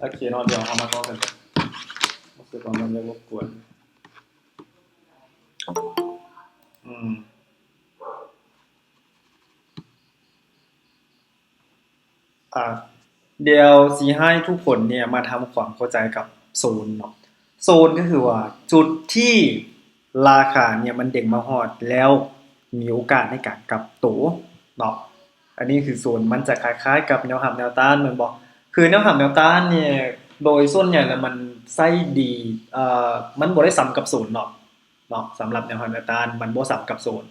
โอเคเนาะเดี๋ยวเอามาต่อกันรู้สึกว่ามันจะรบกวนอืมอ่าเดี๋ยวสิให้ทุกคนเนี่ยมาทำความเข้าใจกับโซนเนาะโซนก็คือว่าจุดที่ราคาเนี่ยมันเด้งมาฮอดแล้วมีโอกาสในการกลับตัวเนาะอันนี้คือโซนมันจะคล้ายๆกับแนวรับแนวต้านแม่นบ่คือแนวรับแนวต้านเนี่ยโดยส่วนใหญ่แล้วมันใช้ดีมันบ่ได้ซ้ำกับศูนย์เนาะสำหรับแนวรับแนวต้านมันบ่ซ้ำกับโซน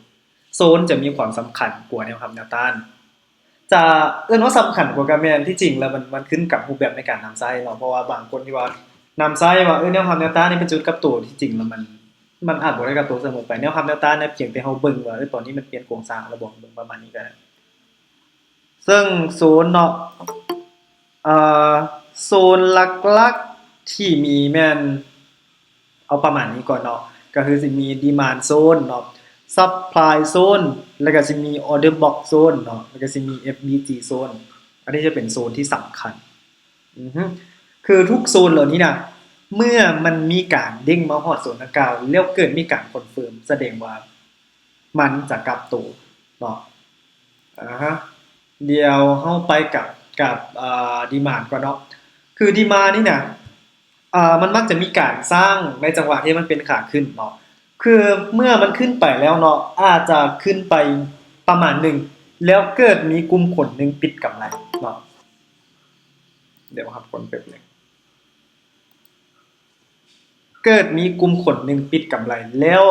โซนจะมีความสำคัญกว่าแนวรับแนวต้าน จะเอื้อนว่าสำคัญกว่าการแม่นที่จริงแล้วมันขึ้นกับรูปแบบในการนำไส้เนาะเพราะว่าบางคนที่ว่านำไส้ว่าแนวความแนวต้านนี่เป็นจุดกลับตัวที่จริงแล้วมันอาจบ่ได้กลับตัวเสมอไปแนวความแนวต้านเนี่ยเพียงแต่เฮาเบิ่งว่าตอนนี้มันเปลี่ยนโครงสร้างระบบเบิ่งประมาณนี้ก็ได้ซึ่งศูนย์เนาะเอ่อโซนหลักๆที่มีแม่นเอาประมาณนี้ก่อนเนาะก็คือสิมี demand zone เนาะ supply zone แล้วก็สิมี order block zone เนาะแล้วก็สิมี FBG zone อันนี้จะเป็นโซนที่สำคัญอือฮึคือทุกโซนเหล่านี้น่ะเมื่อมันมีการเด้งมาฮอดโซนดังกล่าวแล้วเกิดมีการคอนเฟิร์มแสดงว่ามันจะกลับตัวเนาะฮะเดี๋ยวเฮาไปกับดีมานด์ก่อนเนาะคือดีมานด์นี่น่ะมันมักจะมีการสร้างในจังหวะที่มันเป็นขาขึ้นเนาะคือเมื่อมันขึ้นไปแล้วเนาะอาจจะขึ้นไปประมาณหนึ่งแล้วเกิดมีกลุ่มคนหนึ่งปิดกำไรเนาะเดี๋ยวครับคนเป๊บหนึง เกิดมีกลุ่มคนหนึ่งปิดกำไรแล้ว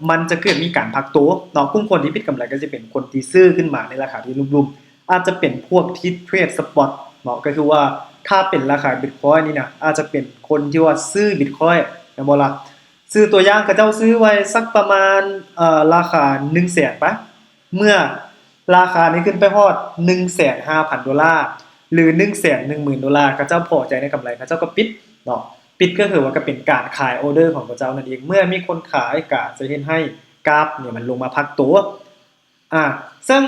มันจะเกิดมีการพักตัวเนาะกลุ่มคนที่ปิดกำไรก็จะเป็นคนที่ซื้อขึ้นมาในราคาที่ลุ่มๆอาจจะเป็นพวกที่เทรดสปอตเนาะก็คือว่าถ้าเป็นราคา Bitcoin นี่นะอาจจะเป็นคนที่ว่าซื้อ Bitcoin นะบ่ล่ะซื้อตัวอย่างเขาเจ้าซื้อไว้สักประมาณราคา 100,000 ปะเมื่อราคานี้ขึ้นไปฮอด 1,500,000 ดอลลาร์หรือ 110,000 ดอลลาร์เขาเจ้าพอใจในกำไรเขาเจ้าก็ปิดเนาะ ปิดก็คือว่าก็เป็นการขายออเดอร์ของพระเจ้านั่นเองเมื่อมีคนขายก็จะเฮ็ดให้กราฟเนี่ยมันลงมาพักตัวอ่าซึ่ง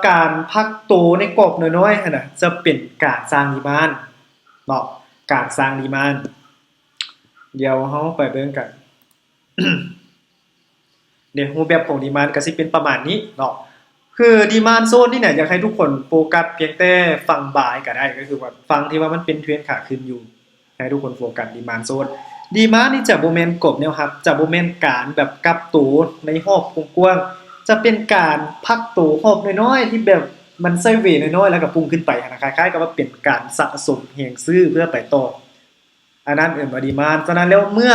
การพักตัวในกรอบน้อยๆหั่นน่ะจะเป็นการสร้างดีมานด์เนาะการสร้างดีมานด์เดี๋ยวเฮาไปเบิ่งกันเนี่ยรูปแบบของดีมานด์ก็สิเป็นประมาณนี้เนาะคือดีมานด์โซนนี่เนี่ยอยากให้ทุกคนโฟกัสเพียงแต่ฝั่งบายก็ได้ก็คือว่าฝั่งที่ว่ามันเป็นเทรนขาขึ้นอยู่ ให้ทุกคนโฟกัสดีมานด์โซนดีมานด์นี่จะบ่แม่นกบแนวรับจะบ่แม่นการแบบกลับตัวในรอบกว้างๆจะเป็นการพักตัวรอบน้อยๆที่แบบมันไซด์เวย์น้อยๆแล้วก็พุ่งขึ้นไปคล้ายๆกับว่าเป็นการสะสมแรงซื้อเพื่อไปต่ออันนั้นเอิ้นว่าดีมานด์ฉะนั้นแล้วเมื่อ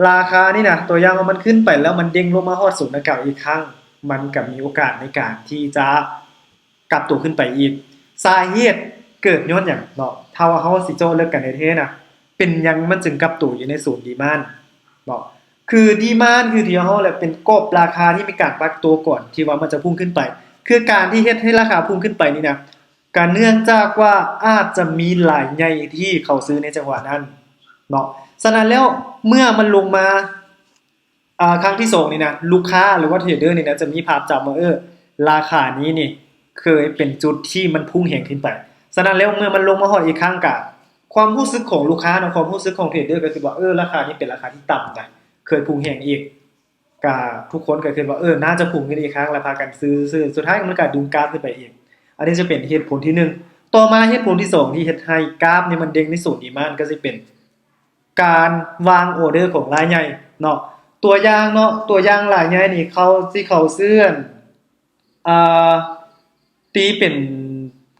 ราคานี่นะตัวอย่างว่ามันขึ้นไปแล้วมันเด้งลงมาฮอดศูนย์ดังกล่าวอีกครั้งมันก็มีโอกาสในการที่จะกลับตัวขึ้นไปอีกสาเหตุ เกิดย้อนหยังเนาะถ้าว่าเฮาสิเจาะลึกกันในเทศน่ะเป็นหยังมันจึงกลับตัวอยู่ในศูนย์ดีมานด์เนาะคือดีมานด์คือที่เฮาแหละเป็นกรอบราคาที่มีการปรับตัวก่อนที่ว่ามันจะพุ่งขึ้นไปคือการที่เฮ็ดให้ราคาพุ่งขึ้นไปนี่นะก็เนื่องจากว่าอาจจะมีหลายใหญ่ที่เขาซื้อในจังหวะนั้นเนาะฉะนั้นแล้วเมื่อมันลงมาครั้งที่2นี่นะลูกค้าหรือว่าเทรดเดอร์นี่นะจะมีภาพจำว่าราคานี้นี่เคยเป็นจุดที่มันพุ่งแหงขึ้นไปฉะนั้นแล้วเมื่อมันลงมาฮอดอีกครั้งก็ความรู้สึกของลูกค้าเนาะความรู้สึกของเทรดเดอร์ก็สิว่าราคานี้เป็นราคาที่ต่ำนะเคยพุ่งแหงอีกก็ทุกคนก็คิดว่าน่าจะพุ่งขึ้นอีกครั้งแล้วพากันซื้อสุดท้ายมันก็ดึงกราฟขึ้นไปอีกอันนี้จะเป็นเหตุผลที่1ต่อมาเหตุผลที่2ที่เฮ็ดให้กราฟนี่มันเด้งในศูนย์ดีมานด์ก็สิเป็นการวางออเดอร์ของรายใหญ่เนาะตัวอย่างเนาะตัวอย่างรายใหญ่นี่เขาสิเขาซื้ออ่าตีเป็น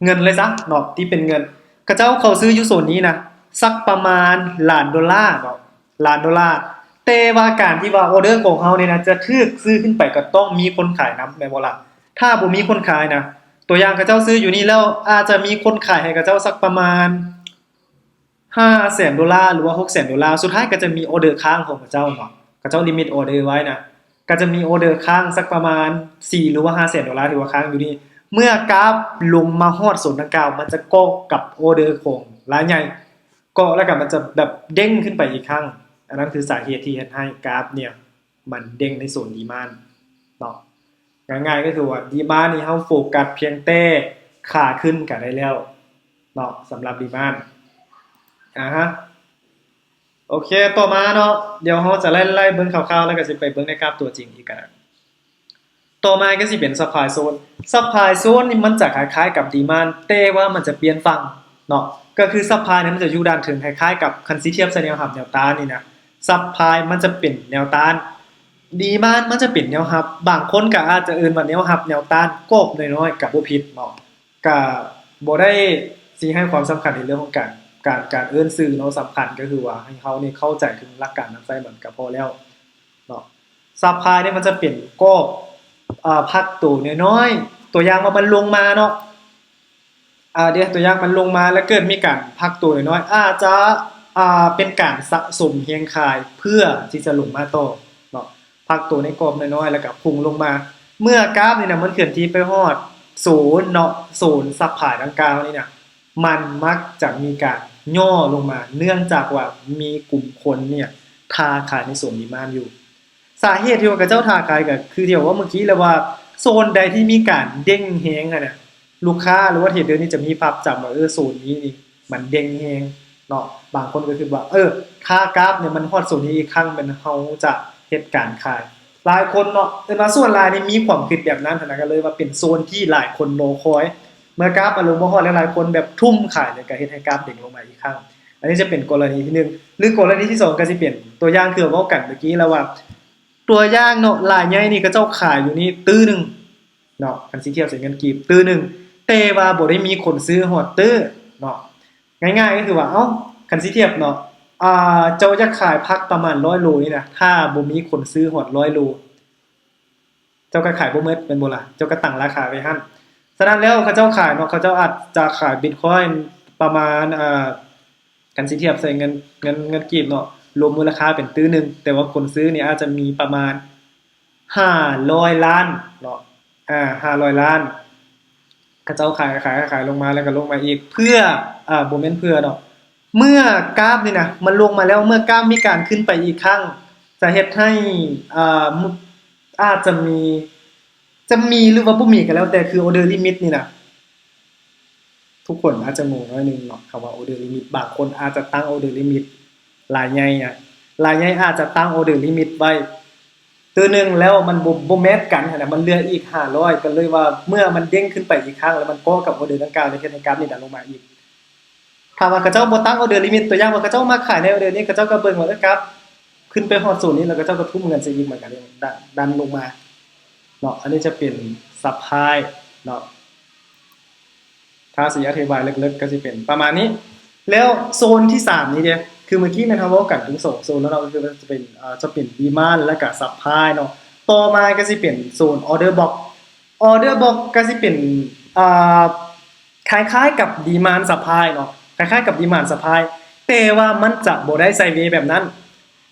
เงินเลยซะเนาะตีเป็นเงินเขาเจ้าเขาซื้ออยู่โซนนี้นะสักประมาณล้านดอลลาร์เนาะล้านดอลลาร์แต่ว่าการที่ว่าออเดอร์ของเขาเนี่ยนะจะถูกซื้อขึ้นไปก็ต้องมีคนขายนำแม่นบ่ล่ะถ้าบ่มีคนขายนะตัวอย่างเขาเจ้าซื้ออยู่นี่แล้วอาจจะมีคนขายให้เขาเจ้าสักประมาณ500,000 ดอลลาร์หรือว่า600,000 ดอลลาร์สุดท้ายก็จะมีออเดอร์ค้างของเขาเจ้าเนาะเขาเจ้าลิมิตออเดอร์ไว้นะก็จะมีออเดอร์ค้างสักประมาณ4หรือว่า500,000 ดอลลาร์ที่ว่าค้างอยู่นี่ เมื่อกราฟลงมาฮอดศูนย์ดังกล่าวมันจะเกาะกับออเดอร์ของรายใหญ่เกาะแล้วก็มันจะแบบเด้งขึ้นไปอีกครั้งอันนั้นคือสาเหตุที่เฮ็ดให้กราฟเนี่ยมันเด้งในโซนดีมานด์เนาะง่ายๆก็คือว่าดีมานด์นี่เฮาโฟกัสเพียงแต่ขาขึ้นก็ได้แล้ว เนาะสำหรับดีมานด์ฮะโอเคต่อมาเนาะเดี๋ยวเราจะไล่เบิ่งคร่าวๆแล้วก็สิไปเบิ่งในกราฟตัวจริงอีกกันต่อมาก็สิเป็น supply zone supply zone นี่มันจะคล้ายๆกับ demand แต่ว่ามันจะเปลี่ยนฝั่งเนาะก็คือ supply เนี่ยมันจะอยู่ด้านถึงคล้ายๆกับคันสิเทียบใส่แนวรับแนวต้านนี่นะ supply มันจะเป็นแนวต้าน demand มันจะเป็นแนวรับบางคนก็อาจจะเอิ้นว่าแนวรับแนวต้านกบน้อยๆก็บ่ผิดเนาะก็บ่ได้สิให้ความสำคัญในเรื่องของการเอิ้นชื่อเนาะสำคัญก็คือว่าให้เขานี่เข้าใจถึงหลักการนำใช้มันก็พอแล้วเนาะ supply เนี่ยมันจะเป็นกบพักตัวน้อยๆตัวอย่างว่ามันลงมาเนาะเดี๋ยวตัวอย่างมันลงมาแล้วเกิดมีการพักตัวน้อยๆอาจจะเป็นการสะสมเฮียงคายเพื่อที่จะลงมาต่อเนาะพักตัวในกรอบน้อยๆแล้วก็พุ่งลงมาเมื่อกราฟนี่นะมันเคลื่อนที่ไปฮอด0เนาะ0ซับผ่านดังกล่าวนี่นะมันมักจะมีการย่อลงมาเนื่องจากว่ามีกลุ่มคนเนี่ยทาขายในโซนดีมานด์อยู่สาเหตุที่ว่ากับเจ้าทาขายก็คือที่ว่าเมื่อกี้เลยว่าโซนใดที่มีการเด้งแฮงน่ะลูกค้าหรือว่าเทรดเดอร์นี่จะมีภาพจำว่าโซนนี้นี่มันเด้งแฮงเนาะบางคนก็คือว่าค่ากราฟเนี่ยมันฮอดโซนนี้อีกครั้งเป็นเฮาจะเฮ็ดการขายหลายคนเนาะมาส่วนหลายนี่มีความคิดแบบนั้นนะก็เลยว่าเป็นโซนที่หลายคนรอคอยเมื่อกราฟลงบ่ฮอดหลายๆคนแบบทุ่มขายเนี่ยก็เฮ็ดให้กราฟเด้งลงมาอีกครั้งอันนี้จะเป็นกรณีที่1หรือกรณีที่2ก็สิเป็นตัวอย่างคือเว้ากันเมื่อกี้แล้วว่าตัวอย่างเนาะรายใหญ่นี่ก็เจ้าขายอยู่นี่ตื้อนึงเนาะคันสิเทียบใส่เงินกีบตื้อนึงแต่ว่าบ่ได้มีคนซื้อฮอดตื้อเนาะง่ายๆก็คือว่าคันสิเทียบเนาะเจ้าจะขายพักประมาณ100โลนี่นะถ้าบ่มีคนซื้อฮอด100โลเจ้าก็ขายบ่หมดแม่นบ่ล่ะเจ้าก็ตั้งราคาไว้หั่นฉะนั้นแล้วเขาเจ้าขายเนาะเขาเจ้าอาจจะขาย Bitcoin ประมาณกันสิเทียบใส่เงินกีบเนาะรวมมูลค่าเป็นตื้อนึงแต่ว่าคนซื้อนี่อาจจะมีประมาณ500ล้านเนาะ500ล้านเขาเจ้าขายลงมาแล้วก็ลงมาอีกเพื่อบ่แม่นเพื่อดอกเมื่อกราฟนี่นะมันลงมาแล้วเมื่อกราฟมีการขึ้นไปอีกครั้งจะเฮ็ดให้อาจจะมีหรือว่าบ่มีก็แล้วแต่คือ order limit นี่นะทุกคนอาจจะงงหน่อยนึงเนาะคำว่า order limit บางคนอาจจะตั้ง order limit รายใหญ่อาจจะตั้ง order limit ไว้ตัวนึงแล้วมันบ่แมทกันหั่นน่ะมันเหลืออีก500ก็เลยว่าเมื่อมันเด้งขึ้นไปอีกครั้งแล้วมันก็กับ order ดังกล่าวในเทคนิคกราฟนี่ดันลงมาอีกถ้าว่าเขาเจ้าบ่ตั้ง order limit ตัวอย่างว่าเขาเจ้ามาขายใน order นี้เขาเจ้าก็เบิ่งว่ากราฟขึ้นไปฮอดโซนนี้แล้วก็เจ้าก็ทุ่มเงินใส่อีกเหมือนกันดันลงมาเนาะอันนี้จะเป็นซัพพลายเนาะถ้าสิอธิบายลึกๆก็สิเป็นประมาณนี้แล้วโซนที่3นี้เด้คือเมื่อกี้แม่นเฮาเว้ากันถึง2โซนแล้วเนาะก็คือจะเป็นดีมานด์และก็ซัพพลายเนาะต่อมาก็สิเป็นโซนออเดอร์บล็อกก็สิเป็นคล้ายๆกับดีมานด์ซัพพลายเนาะคล้ายๆกับดีมานด์ซัพพลายแต่ว่ามันจะบ่ได้ไซด์เวย์แบบนั้น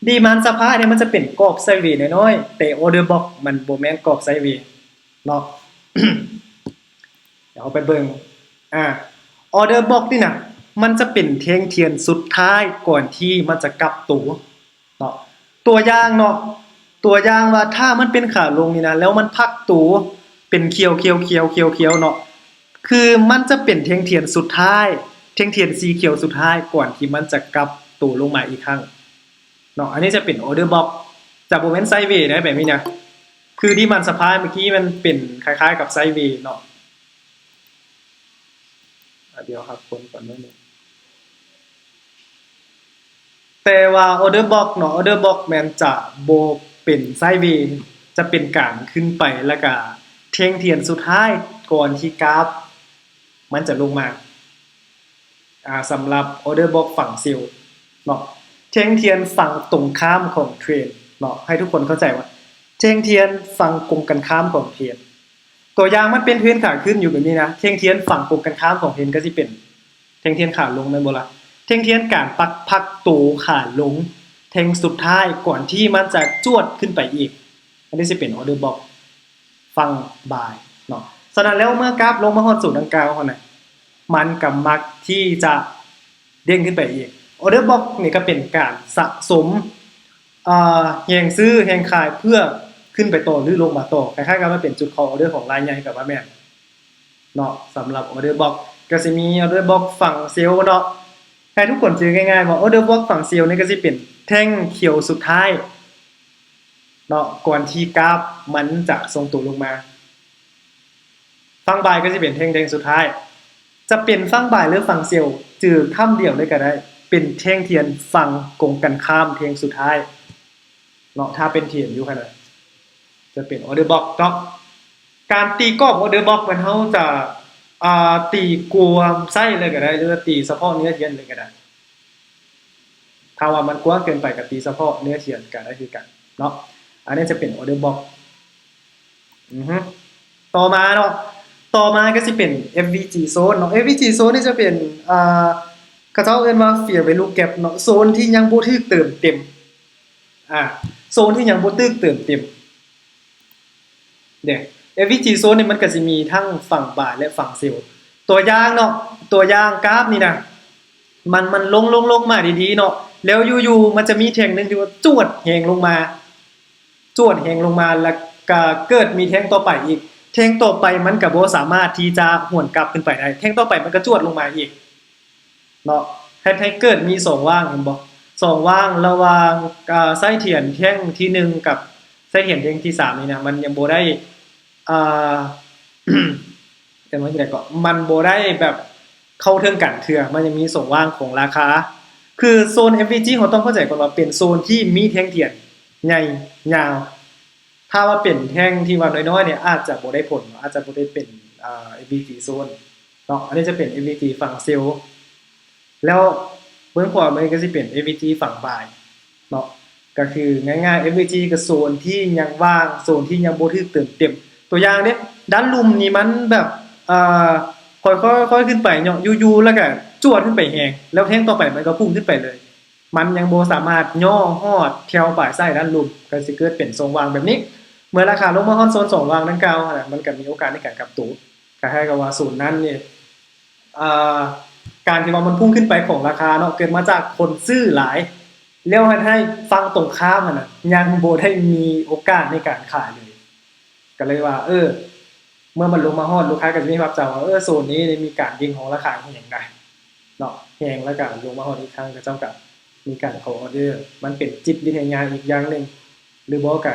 ดีมานด์ซัพพลายเนี่ยมันจะเป็นกรอบไซด์เวย์น้อยๆแต่ออเดอร์บล็อกมันบ่แม่นกรอบไซด์เวย์เนาะ เดี๋ยวเอาไปเบิ่งออเดอร์บล็อกนี่นะมันจะเป็นเทียนสุดท้ายก่อนที่มันจะกลับตัวเนาะตัวอย่างเนาะตัวอย่างว่าถ้ามันเป็นขาลงนี่นะแล้วมันพักตัวเป็นเขียวเนาะคือมันจะเป็นเทียนสุดท้ายเทียนสีเขียวสุดท้ายก่อนที่มันจะกลับตัวลงมาอีกครั้งเนาะอันนี้จะเป็นออเดอร์บล็อกจากบ่แม่นไซด์เวย์ได้แบบนี้นะคือที่มันสะพายเมื่อกี้มันเป็นคล้ายๆกับไซด์เวย์เนาะเดี๋ยวครับคนก่อนนิดนึงแต่ว่า order box เนาะ order box แม่นจะบ่เป็นไซด์เวย์จะเป็นการขึ้นไปแล้วก็เทียนสุดท้ายก่อนที่กราฟมันจะลงมาสำหรับ order box ฝั่งเซลล์เนาะเทียนฝั่งตรงข้ามของเทรดเนาะให้ทุกคนเข้าใจว่าเทียนฝั่งตรงกันข้ามของเทรดตัวอย่างมันเป็นเทรนขาขึ้นอยู่แบบนี้นะเทียนฝั่งตรงกันข้ามของเทรนก็สิเป็นเทียนขาลงแม่นบ่ล่ะเทียนการพักตัวขาลงเทงสุดท้ายก่อนที่มันจะจวดขึ้นไปอีกอันนี้สิเป็นออเดอร์บล็อกฝั่งบ่ายเนาะฉะนั้นแล้วเมื่อกราฟลงมาฮอดสูงดังกล่าวเฮาน่ะมันก็มักที่จะเด้งขึ้นไปอีกออเดอร์บล็อกนี่ก็เป็นการสะสมแฮงซื้อแฮงขายเพื่อขึ้นไปต่อหรือลงมาต่อคล้ายๆกับมันเป็นจุด call order ของรายใหญ่กับว่าแม่นเนาะสำหรับ order box ก็สิมีออเดอร์บล็อกฝั่งเซลล์เนาะให้ทุกคนจื้อง่ายๆว่าออเดอร์บล็อกฝั่งเซลล์นี่ก็สิเป็นแท่งเขียวสุดท้ายเนาะก่อนที่กราฟมันจะทรงตัวลงมาฝั่งบายก็สิเป็นแท่งแดงสุดท้ายจะเป็นฝั่งบายหรือฝั่งเซลล์จื้อคำเดียวเลยก็ได้เป็นแท่งเทียนฝั่งกงกันข้ามแท่งสุดท้ายเนาะถ้าเป็นเทียนอยู่ขนาดจะเป็นออเดอร์บล็อกเนาะการตีกรอบออเดอร์บล็อกมันเฮาจะตีกลัวไส้เลยก็ได้หรือว่าตีเฉพาะเนื้อเทียนเลยก็ได้ถ้าว่ามันกว้างเกินไปก็ตีเฉพาะเนื้อเทียนก็ได้คือกันเนาะอันนี้จะเป็นออเดอร์บล็อกต่อมาเนาะต่อมาก็สิเป็น FVG zone เนาะ FVG zone นี่จะเป็นเขาเจ้าเอิ้นว่า Fair Value Gap เนาะโซนที่ยังบ่ถูกเติมเต็มโซนที่ยังบ่ถูกเติมเต็มเนี่ย FVG zone นี่มันก็สิมีทั้งฝั่งบ่ายและฝั่งเซลล์ตัวอย่างเนาะตัวอย่างกราฟนี่นะมันลงมาดีๆเนาะแล้วอยู่ๆมันจะมีแท่งนึงที่ว่าจวดแหงลงมาแล้วก็เกิดมีแท่งต่อไปอีกแท่งต่อไปมันก็บ่สามารถที่จะหวนกลับขึ้นไปได้แท่งต่อไปมันก็จวดลงมาอีกเนาะให้เกิดมี2ว่างเห็นบ่2ว่างระหว่างไส้เทียนแท่งที่1กับไส้เทียนแท่งที่3นี่นะมันยังบ่ได้แต่ว่าจังได๋ก็มันบ่ได้แบบเข้าถึงกันเทื่อมันยังมี2ว่างของราคาคือโซน FVG เราต้องเข้าใจก่อนว่าเป็นโซนที่มีแท่งเทียนใหญ่ยาวถ้าว่าเป็นแท่งที่ว่าน้อยๆเนี่ยอาจจะบ่ได้ผลอาจจะบ่ได้เป็นFVG โซนเนาะอันนี้จะเป็น FVG ฝั่งเซลล์แล้วเบิ่งขวามันก็สิเป็น FVG ฝั่งบ่ายเนาะก็คือง่ายๆ FVG ก็โซนที่ยังว่างโซนที่ยังบ่ถูกเติมเต็มตัวอย่างเด้ด้านลุ่มนี่มันแบบค่อยๆขึ้นไปเนาะอยู่ๆแล้วก็จวดขึ้นไปแฮงแล้วแท่งต่อไปมันก็พุ่งขึ้นไปเลยมันยังบ่สามารถย่อฮอดแถวปลายไส้ด้านลุ่มก็สิเกิดเป็นทรงวางแบบนี้เมื่อราคาลงมาฮอดโซน2วางดังกล่าวมันก็มีโอกาสในการกลับตัวคล้ายๆกับว่าศูนย์นั้นนี่การที่ว่ามันพุ่งขึ้นไปของราคาเนาะเกิดมาจากคนซื้อหลายแล้วให้ฟังตรงข้ามน่ะยังบ่ได้มีโอกาสในการขายเลยก็เลยว่าเมื่อมันลงมาฮอดลูกค้าก็จะมีความจำว่าโซนนี้มีการยิงของราคาอย่างใดเนาะแฮงแล้วก็ลงมาฮอดอีกครั้งก็เจ้าก็มีการขอออเดอร์มันเป็นจิตวิทยาอีกอย่างนึงหรือบ่ก็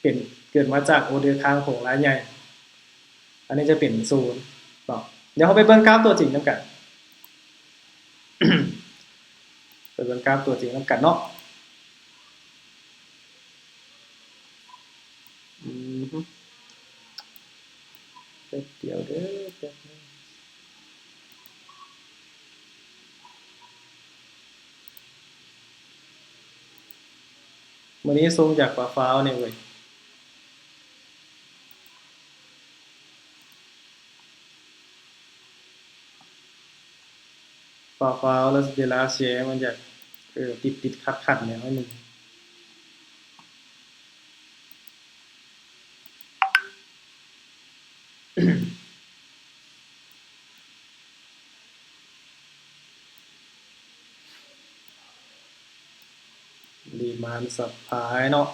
เป็นเกิดมาจากออเดอร์ค้างของรายใหญ่อันนี้จะเป็นโซนเนาะเดี๋ยวเราไปเบิ่งกราฟตัวจริงนำกัน ไปเบิ่งกราฟตัวจริงนำกันเนาะเดี๋ยวเด้อแป๊บนึงมื้อนี้ส่งจากฟ้าวๆนี่เว้ยฟ้าวๆแล้วเวลาแชร์มันจะติดๆขัดๆเนี่ยหน่อยนึงDemand Supply เนาะ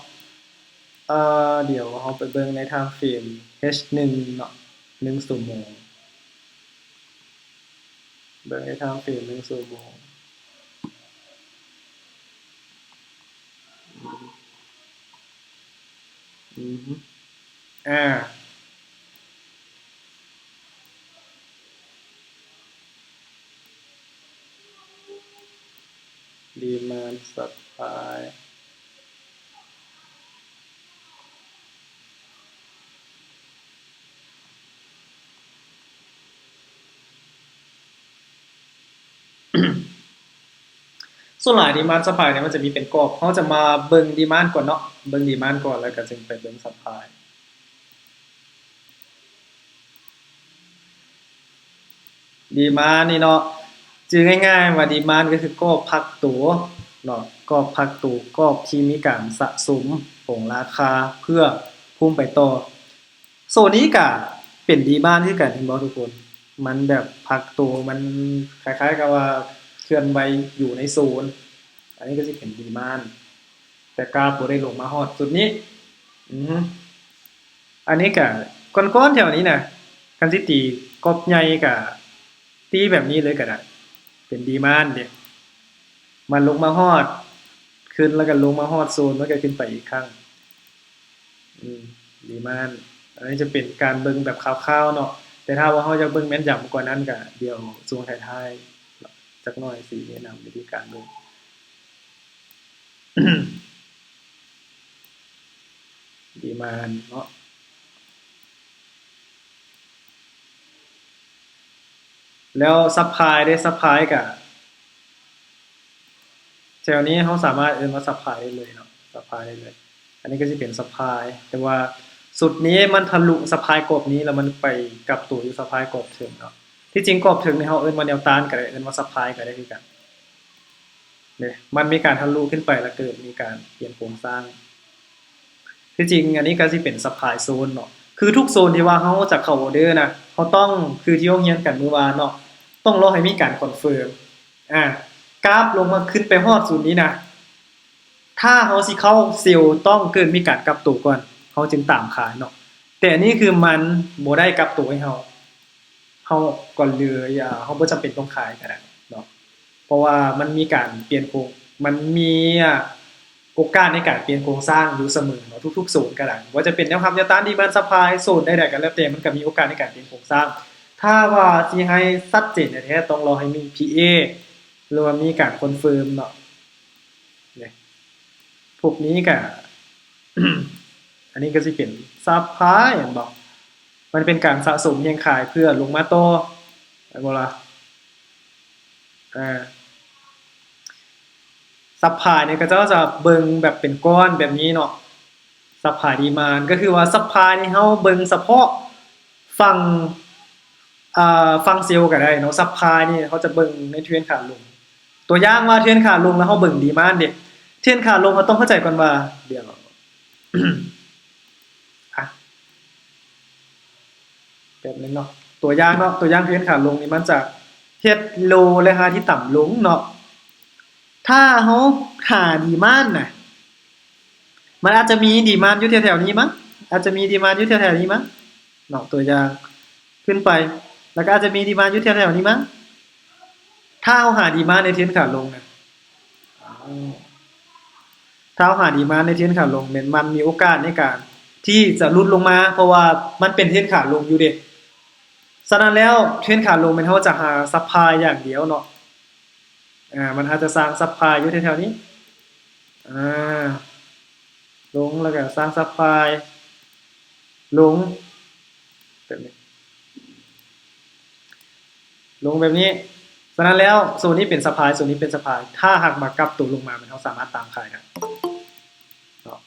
เดี๋ยวเราไปเบิ่งในไทม์เฟรม H1 เนาะ1ชั่วโมงเบิ่งในไทม์เฟรม1ชั่วโมงDemand Supply ส่วนหลาย Demand Supply เนี่ยมันจะมีเป็นกรอบเราจะมาเบิ่ง Demand ก่อนเนาะเบิ่ง Demand ก่อนแล้วก็จึงไปเบิ่ง Supply Demand นี่เนาะชื่อง่ายๆว่า Demand ก็คือกรอบพักตัวเนาะกรอบพักตัวกรอบที่มีการสะสมของราคาเพื่อพุ่งไปต่อโซนนี้ก็เป็น Demand คือกันเห็นบ่ทุกคนมันแบบพักตัวมันคล้ายๆกับว่าเคลื่อนไหวอยู่ในโซนอันนี้ก็สิเป็น Demand แต่กราฟบ่ได้ลงมาฮอดจุดนี้อันนี้ก็ก้อนๆแถวนี้น่ะคันสิตีกรอบใหญ่ก็ ตีแบบนี้เลยก็ได้เป็นดีมานด์เด้มันลงมาฮอดขึ้นแล้วก็ลงมาฮอดโซนแล้วก็ขึ้นไปอีกครั้งอืมดีมานด์อันนี้จะเป็นการเบิ่งแบบคร่าวๆเนาะแต่ถ้าว่าเราอยากเบิ่งแม่นยำกว่านั้นก็เดี๋ยวช่วงท้ายๆจักหน่อยสิแนะนำวิธีการเบิ่ง ดีมานด์เนาะแล้วซัพพลายได้ซัพพลายก็แถวนี้เราสามารถเอิ้นว่าซัพพลายได้เลยเนาะซัพพลายได้เลยอันนี้ก็สิเป็นซัพพลายแต่ว่าสุดนี้มันทะลุซัพพลายกรอบนี้แล้วมันไปกลับตัวอยู่ซัพพลายกรอบถึงเนาะที่จริงกรอบถึงนี่เราเอิ้นว่าแนวต้านก็ได้เอิ้นว่าซัพพลายก็ได้คือกันนี่มันมีการทะลุขึ้นไปแล้วเกิดมีการเปลี่ยนโครงสร้างที่จริงอันนี้ก็สิเป็นซัพพลายโซนเนาะคือทุกโซนที่ว่าเราจะเข้าออร์เดอร์น่ะเราต้องคือที่เราเรียนกันเมื่อวานเนาะต้องรอให้มีการคอนเฟิร์มอ่ากราฟลงมาขึ้นไปฮอดศูนย์นี้นะถ้าเราสิเข้าเซลล์ต้องเกิดมีการกลับตัวก่อนเราจึงตามขายเนาะแต่อันนี้คือมันบ่ได้กลับตัวให้เราก่อนเลยเราบ่จำเป็นต้องขายก็ได้เนาะเพราะว่ามันมีการเปลี่ยนโครงมันมีโอกาสในการเปลี่ยนโครงสร้างอยู่เสมอเนาะทุกๆโซนก็ได้ว่าจะเป็นแนวรับแนวต้านดีมานด์ซัพพลายโซนใดๆก็แล้วแต่มันก็มีโอกาสในการเปลี่ยนโครงสร้างถ้าว่าสิให้ชัดเจนแท้ๆต้องรอให้มี PA หรือว่ามีการคอนเฟิร์มเนาะเนี่ยพวกนี้ก็ อันนี้ก็สิเป็นซัพพลายแม่นบ่มันเป็นการสะสมเรียงขายเพื่อลงมาต่อแม่นบ่ล่ะซัพพลายเนี่ยก็จะเบิ่งแบบเป็นก้อนแบบนี้เนาะซัพพลายดีมานด์ก็คือว่าซัพพลายนี่เฮาเบิ่งเฉพาะฝั่งฝั่งเซลล์ก็ได้เนาะซัพพลายนี่เขาจะเบิ่งในเทรนด์ขาลงตัวอย่างว่าเทรนด์ขาลงแล้วเฮาเบิ่งดีมานด์เด้เทรนด์ขาลงเราต้องเข้าใจก่อนว่าเดี๋ยว อะแป๊บนึงเนาะตัวอย่างเนาะตัวอย่างเทรนด์ขาลงนี่มันจะเฮ็ดโลและไฮที่ต่ำลงเนาะถ้าเฮาหาดีมานด์น่ะมันอาจจะมีดีมานด์อยู่แถวๆนี้มั้งอาจจะมีดีมานด์อยู่แถวๆนี้มั้งเนาะตัวอย่างขึ้นไปแล้วก็อาจจะมีดีมานด์อยู่แถวๆนี้มั้งถ้าเฮาหาดีมานด์ในเทรนด์ขาลงน่ะถ้าเฮาหาดีมานด์ในเทรนด์ขาลงมันมีโอกาสในการที่จะหลุดลงมาเพราะว่ามันเป็นเทรนด์ขาลงอยู่เดะฉะนั้นแล้วเทรนด์ขาลงมันเฮาจะหาซัพพลายอย่างเดียวเนาะมันอาจจะสร้างซัพพลายอยู่แถวๆนี้อ่าลงแล้วก็สร้างซัพพลายลงแบบนี้ลงแบบนี้ฉะนั้นแล้วโซนนี้เป็นซัพพลายโซนนี้เป็นซัพพลายถ้าหากมากลับตัวลงมามันเฮาสามารถตามขายได้เนาะ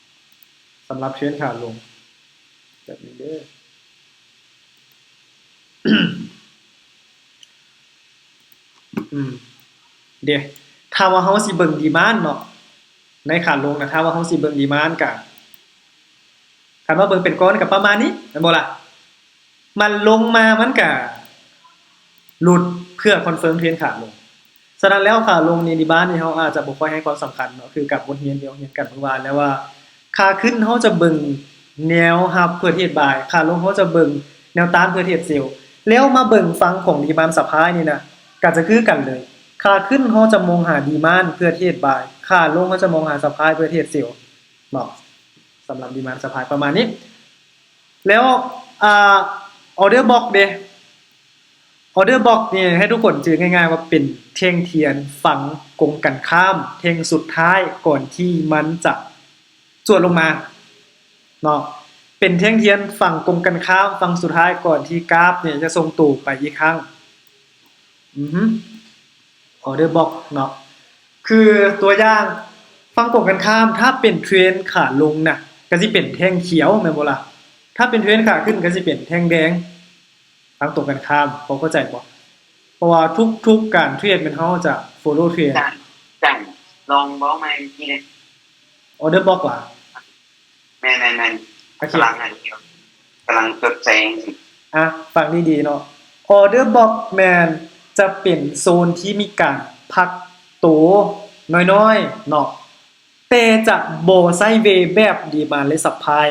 สำหรับเทรนด์ขาลงแบบนี้เด้อ เดี๋ยวถ้าว่าเฮาสิเบิ่งดีมานด์เนาะในขาลงนะถ้าว่าเฮาสิเบิ่งดีมานด์ก็คันว่าเบิ่งเป็นก้อนก็ประมาณนี้แม่นบ่ล่ะมันลงมามันก็หลุดเพื่อคอนเฟิร์มเทรนด์ขาลงฉะนั้นแล้วขาลงนี่ดีมานด์นี่เฮาอาจจะบ่ค่อยให้ความสำคัญเนาะคือกับบทเรียนที่เราเรียนกันเมื่อวานแล้วว่าขาขึ้นเฮาจะเบิ่งแนวรับเพื่อเทรดบายขาลงเฮาจะเบิ่งแนวต้านเพื่อเทรดเซลล์แล้วมาเบิ่งฝั่งของดีมานด์ซัพพลายนี่นะก็จะคือกันเลยขาขึ้นเฮาจะมองหาดีมานด์เพื่อเทรดบายขาลงเฮาจะมองหาซัพพลายเพื่อเทรดเซลล์เนาะสำหรับดีมานด์ซัพพลายประมาณนี้แล้วออเดอร์บล็อกเด้ออเดอร์บล็อกนี่ให้ทุกคนจือง่ายๆว่าเป็นแท่งเทียนฝังกงกันข้ามแท่งสุดท้ายก่อนที่มันจะสวดลงมาเนาะเป็นแท่งเทียนฝั่งกงกันข้ามฝั่งสุดท้ายก่อนที่กราฟเนี่ยจะทรงตู่ไปอีกครั้งออเดอร์บล็อกเนาะคือตัวอย่างฝั่งกงกันข้ามถ้าเป็นเทรนด์ขาลงน่ะก็สิเป็นแท่งเขียวแม่นบ่ล่ะถ้าเป็นเทรนด์ขาขึ้นก็สิเป็นแท่งแดงฝั่งตรงกันข้ามพอเข้าใจบ่เพราะว่าทุกการเทรดมันเฮาจะ follow trend จังลองบอกมาอีกทีนึงออเดอร์บล็อกว่ะแม่นๆกำลังจดแจงสิฟังดีๆเนาะออเดอร์บล็อกแมนจะเป็นโซนที่มีการพักตัวน้อยๆเนาะแต่จะบ่ไซด์เวย์แบบดีมานด์และซัพพลาย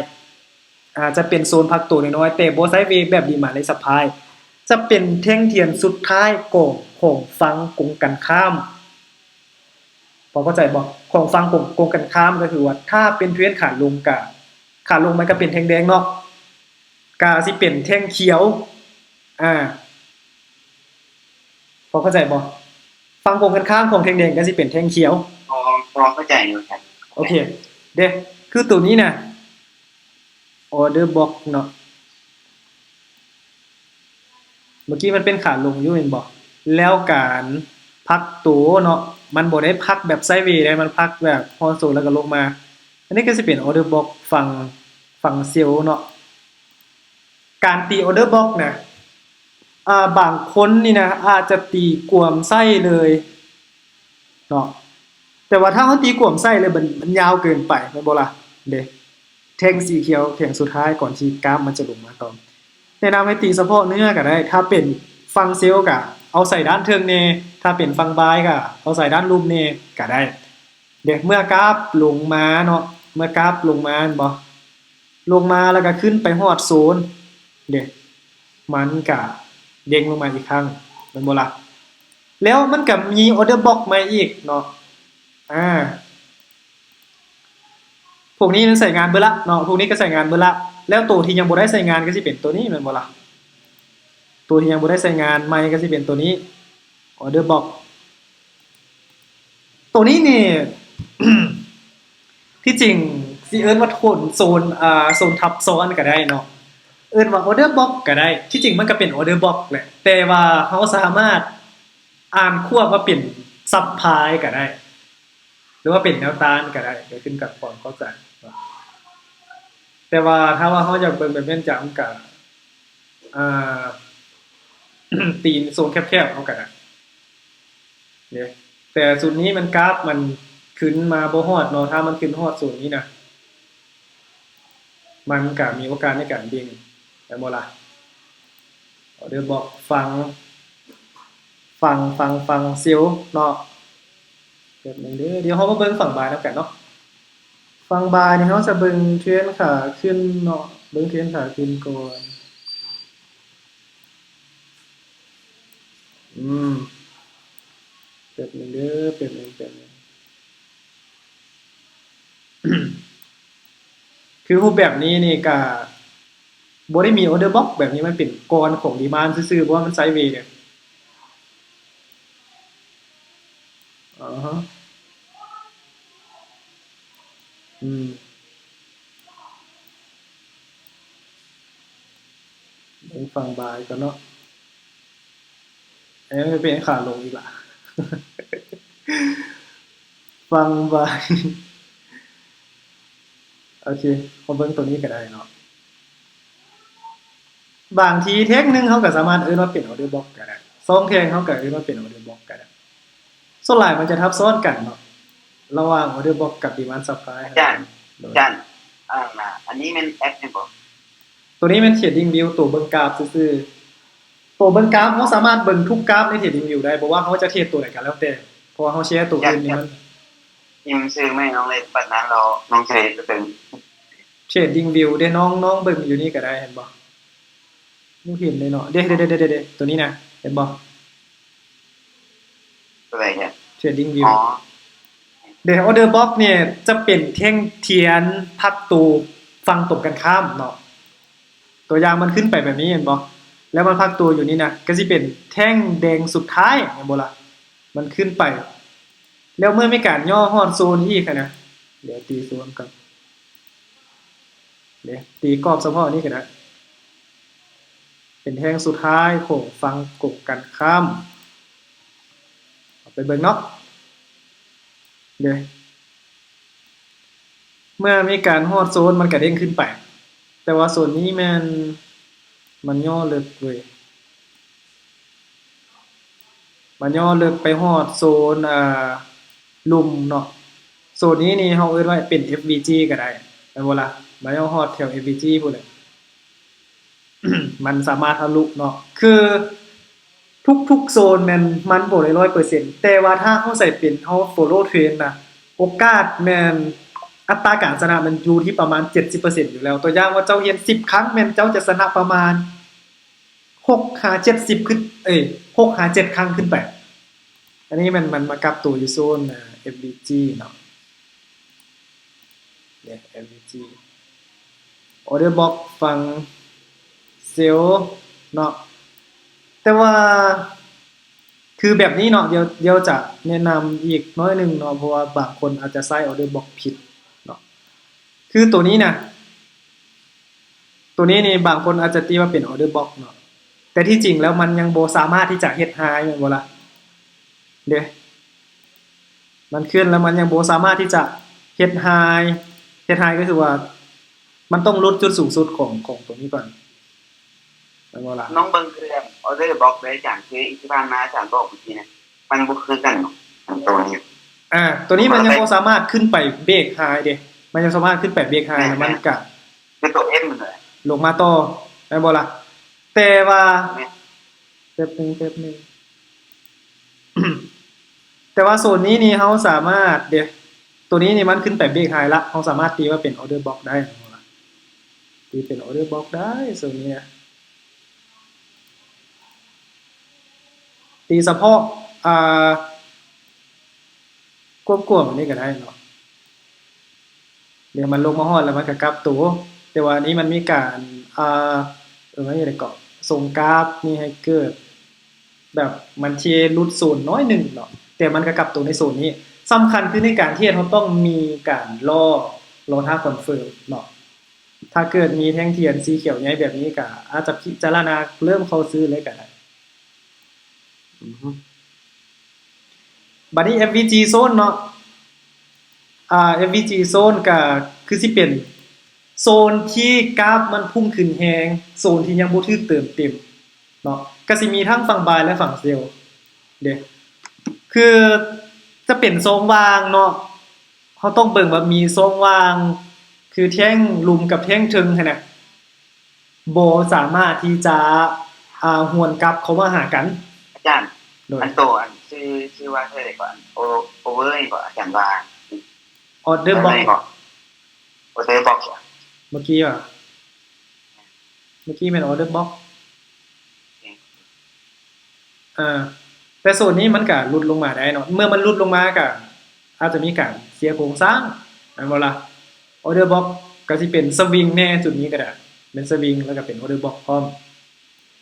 จะเป็นโซนพักตัวน้อยๆแต่บ่ไซด์เวย์แบบดีมานด์และซัพพลายฉ จะเป็นแท่งเทียนสุดท้ายของฝั่งกงกันข้ามพอเข้าใจบ่ของฝั่งกงกันข้ามก็คือว่าถ้าเป็นเทรนขาลงก็ขาลงมันก็เป็นแท่งแดงเนาะก็สิเป็นแท่งเขียวอ่าพอเข้าใจบ่ฝั่งกงกันข้ามของแท่งแดงก็สิเป็นแท่งเขียวพอเข้าใจอยู่ครับโอเคเด้คือตัวนี้น่ะ order box เนาะเมื่อกี้มันเป็นขาลงอยู่แม่นบ่แล้วการพักตัวเนาะมันบ่ได้พักแบบไซด์เวย์ได้มันพักแบบฮอร์โซนแล้วก็ลงมาอันนี้ก็สิเป็น order box ฝั่งเซลล์เนาะการตี order box น่ะบางคนนี่นะอาจจะตีกวมไส้เลยเนาะแต่ว่าถ้าเฮาตีกวมไส้เลยมันยาวเกินไปแม่นบ่ล่ะเด้แท่งสีเขียวแท่งสุดท้ายก่อนที่กราฟมันจะลงมาต่อแนะนำให้ตีเฉพาะเนื้อก็ได้ถ้าเป็นฝั่งเซลล์ก็เอาใส่ด้านเทิงแน่ถ้าเป็นฝั่งบายก็เอาใส่ด้านลุ่มแน่ก็ได้เดี๋ยวเมื่อกราฟลงมาเนาะเมื่อกราฟลงมาบ่ลงมาแล้วก็ขึ้นไปฮอดโซนเด้มันก็เด้งลงมาอีกครั้งแม่นบ่ล่ะแล้วมันก็มีออเดอร์บล็อกมาอีกเนาะพวกนี้มันใส่งานเบิดละเนาะพวกนี้ก็ใส่งานเบิดละแล้วตัวที่ยังบ่ได้ใส่งานก็สิเป็นตัวนี้แม่นบ่ล่ะตัวที่ยังบ่ได้ใส่งานใหม่ก็สิเป็นตัวนี้ออเดอร์บล็อกตัวนี้นี่ ที่จริงสิเอิ้นว่าโซนทับซ้อนก็ได้เนาะเอิ้นว่าออเดอร์บล็อกก็ได้ที่จริงมันก็เป็นออเดอร์บล็อกแหละแต่ว่าเฮาสามารถอ่านควบว่าเป็นซับพลายก็ได้หรือว่าเป็นแนวต้านก็ได้ก็ขึ้นกับความเข้าใจแต่ว่าถ้าว่าเฮาอยากเบิ่งแบบแม่นจังก็อ่า ตีนโซนแคบๆเฮาก็ได้เนี่ยแต่สูตรนี้มันกราฟมันขึ้นมาบ่ฮอดเนาะถ้ามันขึ้นฮอดสูตรนี้นะมันก็มีโอกาสในการดิ่งแต่บ่ล่ะเดี๋ยวบอกฟังเซลล์เนาะเดี๋ยวเฮามาเบิ่งฝั่งบายนำกันเนาะฝั่งบายนี่เฮาจะเบิ่งเทรนขาขึ้นเนาะเบิ่งเทรนขาขึ้นก่อนแป๊บนึงเด้อแป๊บนึง คือรูปแบบนี้นี่ก็บ่ได้มีออเดอร์บล็อกแบบนี้มันเป็นกรของดีมานด์ซื่อๆเพราะว่ามันไซด์เวย์เนี่ยอะฮะอืมเบิ่งฝั่งบายก่อนเนาะมันเป็นขาลงอีกล่ะ ฝั่งบาย โอเคขอเบิ่งตัวนี้ก็ได้เนาะบางทีเทคนึงเขาก็สามารถเอิ้นว่าเป็นออเดอร์บล็อกก็ได้2เทคเขาก็เอิ้นว่าเป็นออเดอร์บล็อกก็ได้ส่วนหลายมันจะทับซ้อนกันเนาะระหว่างออเดอร์บล็อกกับดีมานด์ซัพพลายอาจารย์อันนี้มันแอปนี่บ่ตัวนี้มัน Trading View ตัวเบิ่งกราฟซื่อๆตัวเบิ่งกราฟเราสามารถเบิ่งทุกกราฟใน Trading View ได้บ่ว่าเขาจะเทรดตัวไหนก็แล้วแต่เพราะว่าเขาแชร์ตัวอื่นนี่มันยังซื้อไม่น้องเลยบัดนั้นเราน้องเทรดเป็น Trading View เด้น้องเบิ่งอยู่นี่ก็ได้เห็นบ่บ่เห็นเลยเนาะเด้ตัวนี้นะเห็นบ่ตัวไหนเนี่ย Trading View เดี๋ยว Order Box เนี่ยจะเป็นแท่งเทียนพักตูฝั่งตรงกันข้ามเนาะตัวอย่างมันขึ้นไปแบบนี้เห็นบ่แล้วมันพักตัวอยู่นี่นะก็สิเป็นแท่งแดงสุดท้ายเห็นบ่ล่ะมันขึ้นไปแล้วเมื่อมีการย่อฮอดโซนอีกนะเดี๋ยวตีโซนก่อนเดี๋ยวตีกรอบเฉพาะนี้ก็ได้เป็นแท่งสุดท้ายของฝั่งกงกันข้ามเอาไปเบิ่งเนาะเดี๋ยวเมื่อมีการฮอดโซนมันก็เด้งขึ้นไปแต่ว่าโซนนี้มันย่อเลิกเว้ยมันย่อเลิกไปฮอดโซนลุ่มเนาะโซนนี้นี่เฮาเอิ้นว่าเป็น FVG ก็ได้แม่นบ่ล่ะมันย่อฮอดแถว FVG พุ่นแหละ มันสามารถทะลุเนาะคือทุกๆโซนมันบ่ได้ 100% แต่ว่าถ้าเฮาใส่เป็นเฮา follow trend น่ะโอกาสแม่นอัตราการชนะมันอยู่ที่ประมาณ 70% อยู่แล้วตัวอย่างว่าเจ้าเรียน10ครั้งแม่นเจ้าจะชนะประมาณ 6หา70ขึ้น6หา7ครั้งขึ้นไปอันนี้มันมากลับตัวอยู่โซนFVG เนาะเนี่ย FVG order box ฝั่งเซลล์เนาะแต่ว่าคือแบบนี้เนาะเดี๋ยวจะแนะนำอีกน้อยหนึงเนาะเพราะว่าบางคนอาจจะใช้ order box ผิดเนาะคือตัวนี้นะตัวนี้นี่บางคนอาจจะตีว่าเป็น order box เนาะแต่ที่จริงแล้วมันยังบ่สามารถที่จะเฮ็ด high แม่นบ่ล่ะเด้มันขึ้นแล้วมันยังบ่สามารถที่จะเฮ็ด high เฮ็ด high ก็คือว่ามันต้องลดจุดสูงสุดของตัวนี้ก่อนแม่นบ่ล่ะ น้องเบิ่งเครื่องออเดอร์บล็อกได้อาจารย์คืออีกที่ผ่านมาอาจารย์บอกเมื่อกี้นะมันบ่คือกันเนาะอันตัวนี้ ตัวนี้มันยังบ่สามารถขึ้นไปเบรก high เด้มันยังสามารถขึ้นไปเบรก high แล้วมันก็ คือตัว M มันเลย ลงมาต่อแม่นบ่ล่ะแต่ว่าแป๊บนึง แต่ว่าโซนนี้นี่เฮาสามารถตัวนี้นี่มันขึ้นไปเบรก high ละเฮาสามารถตีว่าเป็น order box ได้แม่นบ่ล่ะตีเป็น order box ได้โซนนี้นะตีเฉพาะกวบๆอันนี้ก็ได้เนาะเดี๋ยวมันลงมาฮอดแล้วมันก็กลับตัวแต่ว่าอันนี้มันมีการมันมีได้เกาะส่งกราฟมีให้เกิดแบบมันเชหลุดโซนน้อยหนึงเนาะแต่มันก็กลับตัวในโซนนี้สำคัญคือในการที่เราต้องมีการรอท่าคอนเฟิร์มเนาะถ้าเกิดมีแท่งเทียนสีเขียวใหญ่แบบนี้ก็อาจจะพิจารณาเริ่มเข้าซื้อเลยก็ได้บัดนี้ FVG zone เนาะFVG zone ก็คือสิเป็นโซนที่กราฟมันพุ่งขึ้นแฮงโซนที่ยังบ่ถูกเติมเต็มเนาะก็สิมีทั้งฝั่งบายและฝั่งเซลล์เด้คือจะเป็นโซนว่างเนาะเฮาต้องเบิ่งว่ามีโซนว่างคือแท่งลุมกับแท่งทึงหั่นน่ะบ่สามารถที่จะหวนกลับเข้ามาหากัน อาจารย์อันโตอันชื่อว่าเท่าไหร่ก่อนโอเวอร์นี่ก่อนอาจารย์ว่า order box ออเดอร์บ็อกซ์ เมื่อกี้เป็น order box แต่ส่วนนี้มันก็หลุดลงมาได้เนาะเมื่อมันหลุดลงมาก็อาจจะมีการเสียโครงสร้างแม่นบ่ล่ะ order box ก็สิเป็นสวิงแน่จุดนี้ก็ได้เป็นสวิงแล้วก็เป็น order box พร้อม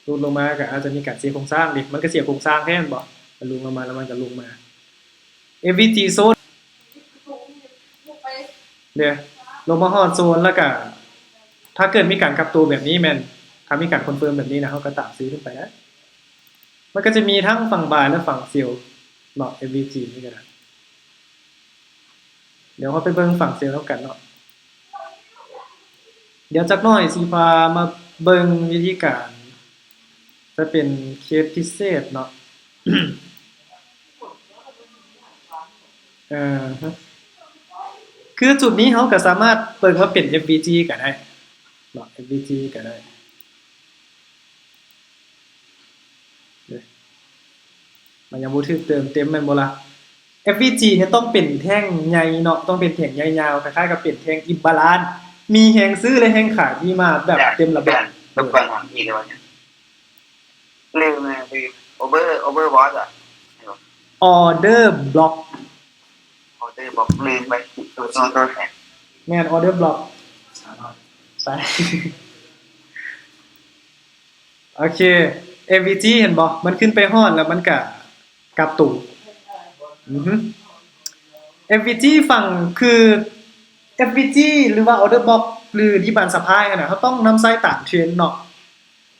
หลุดลงมาก็อาจจะมีการเสียโครงสร้างดิมันก็เสียโครงสร้างแท้นบ่มันลงมาแล้วมันก็ลงมา FVG zone เด้ลงมาฮอดโซนแล้วก็ถ้าเกิดมีการกลับตัวแบบนี้แม่นถ้ามีการคอนเฟิร์มแบบนี้นะเฮาก็ตามซื้อขึ้นไปนะมันก็จะมีทั้งฝั่งบายและฝั่งเซลล์เนาะ FVG นี่ก็ได้เดี๋ยวเราไปเบิ่งฝั่งเซลล์แล้วกันเนาะเดี๋ยวจักหน่อยสิพามาเบิ่งวิธีการจะเป็นเคสพิเศษเนาะ คือจุดนี้เขาก็สามารถเปิดว่าเป็น FVG ก็ได้เนาะ FVG ก็ได้มันยังบ่ถูกเติมเต็มแม่นบ่ล่ะ FVG เนี่ยต้องเป็นแท่งใหญ่เนาะต้องเป็นแท่งยาวๆคล้ายๆกับเป็นแท่งอิมบาลานซ์มีแฮงซื้อและแฮงขายดีมากแบบเต็มระบบรบกวนถามพี่ด้วยว่าเนี่ยลืมโอเวอร์บอสอ่ะ order block ออเดอร์บอกลืมไปตัวแทน แม่น order block ใช่ โอเค FVG เห็นบ่มันขึ้นไปฮอดแล้วมันก็กลับตู่FVG ฝั่งคือ FVG หรือว่า order box หรือที่บันสะพายน่ะเขาต้องนำใส่ตามเทรนด์เนาะ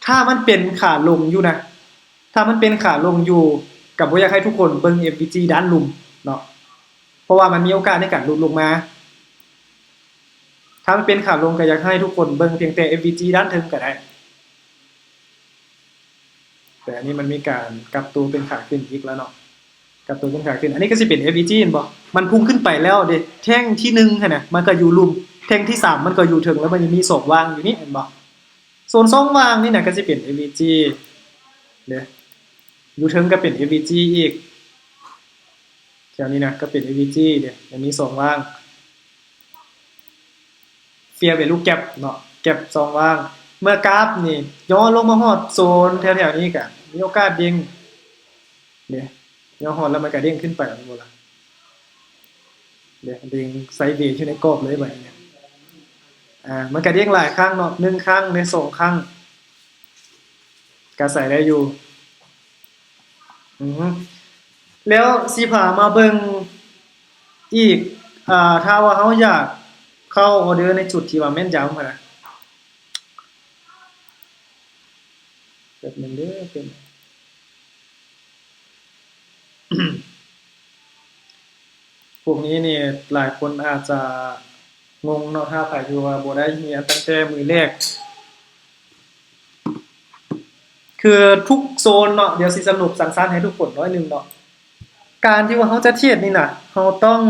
ถ้ามันเป็นขาลงอยู่นะถ้ามันเป็นขาลงอยู่ก็บ่อยากให้ทุกคนเบิ่ง FVG ด้านลุ่มเนาะเพราะว่ามันมีโอกาสในการหลุดลงมาถ้ามันเป็นขาลงก็อยากให้ทุกคนเบิ่งเพียงแต่ FVG ด้านเทิงก็ได้แต่อันนี้มันมีการกลับตัวเป็นขาขึ้นอีกแล้วเนาะกลับตัวเป็นขาขึ้นอันนี้ก็สิเป็น FVG เห็นบ่มันพุ่งขึ้นไปแล้วเด้แท่งที่1หั่นน่ะมันก็อยู่ลุ่มแท่งที่3มันก็อยู่ถึงแล้วมันยังมีศอกว่างอยู่นี่เห็นบ่โซน2ว่างนี่น่ะก็สิเป็น FVG เด้อยู่ถึงก็เป็น FVG อีกแถวนี้นะก็เป็น FVG เด้ยังมี2ว่างเฟียเป็นลูกแก็บเนาะแก็บ2ว่าง เมื่อกราฟนี่ย่อลงมาฮอดโซนแถวๆนี้ก็มีโอกาสเด้งเด้ย่อฮอดแล้วมันก็เด้งขึ้นไปแม่นบ่ล่ะเด้เด้งไซด์เวย์อยู่ในกรอบเลยบัดนี้มันก็เด้งหลายครั้งเนาะ1ครั้งใน2ครั้งก็ใส่ได้อยู่อือฮึแล้วสิพามาเบิ่งอีกถ้าว่าเฮาอยากเข้าออเดอร์ในจุดที่ว่าแม่นยำหั้นน่ะแป๊บหนึงเด้อเป็น พวกนี้นี่หลายคนอาจจะงงเนาะถ้าไผที่ว่าบ่ได้เรียนตั้งแต่มื้อแรกคือทุกโซนเนาะเดี๋ยวสิสรุปสั้นๆให้ทุกคนน้อยหนึงเนาะการที่ว่าเฮาจะเทรดนี่น่ะเฮาต้อง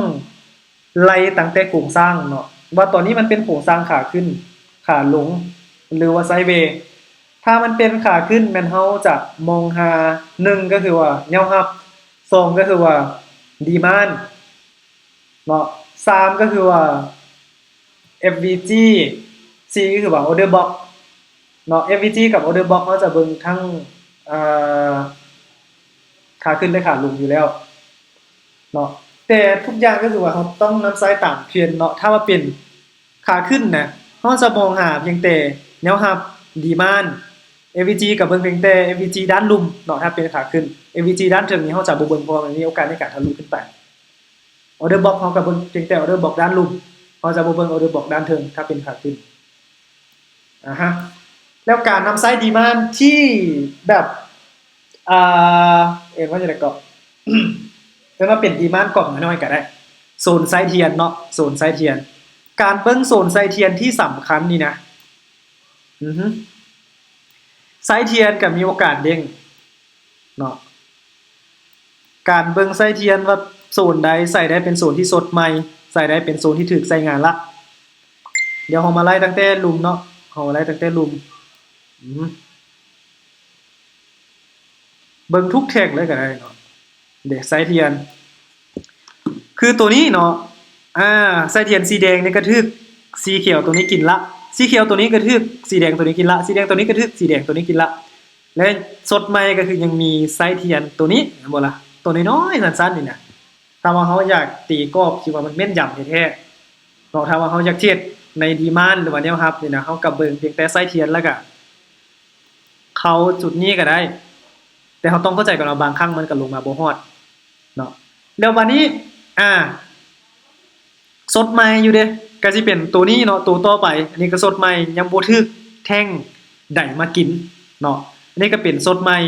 ไล่ตั้งแต่โครงสร้างเนาะว่าตอนนี้มันเป็นโครงสร้างขาขึ้นขาลงหรือว่าไซด์เวย์ถ้ามันเป็นขาขึ้นแม่นเฮาจะมองหา1ก็คือว่าแนวรับ2ก็คือว่าดีมานด์เนาะ3ก็คือว่า FVG 4ก็คือว่า Order Box เนาะ FVG กับ Order Box เฮาจะเบิ่งทั้งอ่าขาขึ้นและขาลงอยู่แล้วเนาะแต่ทุกอย่างก็คือว่าเราต้องนำสายตามเพียนเนาะถ้าว่าเป็นขาขึ้นนะเราจะมองหาเพียงแต่แนวรับดีมานด์ FVG กับเบิ่งเพียงแต่ FVG ด้านลุ่มเนาะถ้าเป็นขาขึ้น FVG ด้านเทิงนี้เราจะบ่เบิ่งเพราะว่ามันมีโอกาสในการทะลุขึ้นไป Order Box เราก็เบิ่งเพียงแต่ Order Box ด้านลุ่มเราจะบ่เบิ่ง Order Box ด้านเทิงถ้าเป็นขาขึ้นฮะแล้วการนำไซด์ดีมานด์ที่แบบอ่าว่าจะได้ก็ แล้วมาเป็นดีมานด์กล่องน้อยๆก็ได้โซนไซเทียนเนาะโซนไซเทียนการเบิ่งโซนไซเทียนที่สำคัญนี่นะอือฮึไซเทียนก็มีโอกาสเด้งเนาะการเบิ่งไซเทียนว่าโซนใดใส่ได้เป็นโซนที่สดใหม่ใส่ได้เป็นโซนที่ถูกใช้งานละเดี๋ยวเฮามาไล่ตั้งแต่ลุมเนาะเฮาไล่ตั้งแต่ลุมเบิ่งทุกแท็กเลยก็ได้เนาะเด็กไซเทียนคือตัวนี้เนาะไซเทียนสีแดงนี่กระทึกสีเขียวตัวนี้กินละสีเขียวตัวนี้กระทึกสีแดงตัวนี้กินละสีแดงตัวนี้กระทึกสีแดงตัวนี้กินละและสดใหม่ก็คือยังมีไซเทียนตัวนี้บ่ล่ะตัวน้อยๆสั้นๆนี่นะถ้าว่าเฮาอยากตีกรอบที่ว่ามันแม่นยำแท้ๆเนาะถ้าว่าเฮาอยากเทรดในดีมานด์หรือว่าแนวรับนี่นะเฮาก็เบิ่งเพียงแต่ไซเทียนแล้วก็เข้าจุดนี้ก็ได้แต่เฮาต้องเข้าใจก่อนว่าบางครั้งมันก็ลงมาบ่ฮอดเนาะแล้วบัดนี้สดใหม่อยู่เด้ก็สิเป็นตัวนี้เนาะตัวต่อไปอันนี้ก็สดใหม่ยังบ่ถึกแท่งได้มากินเนาะอันนี้ก็เป็นสดใหม่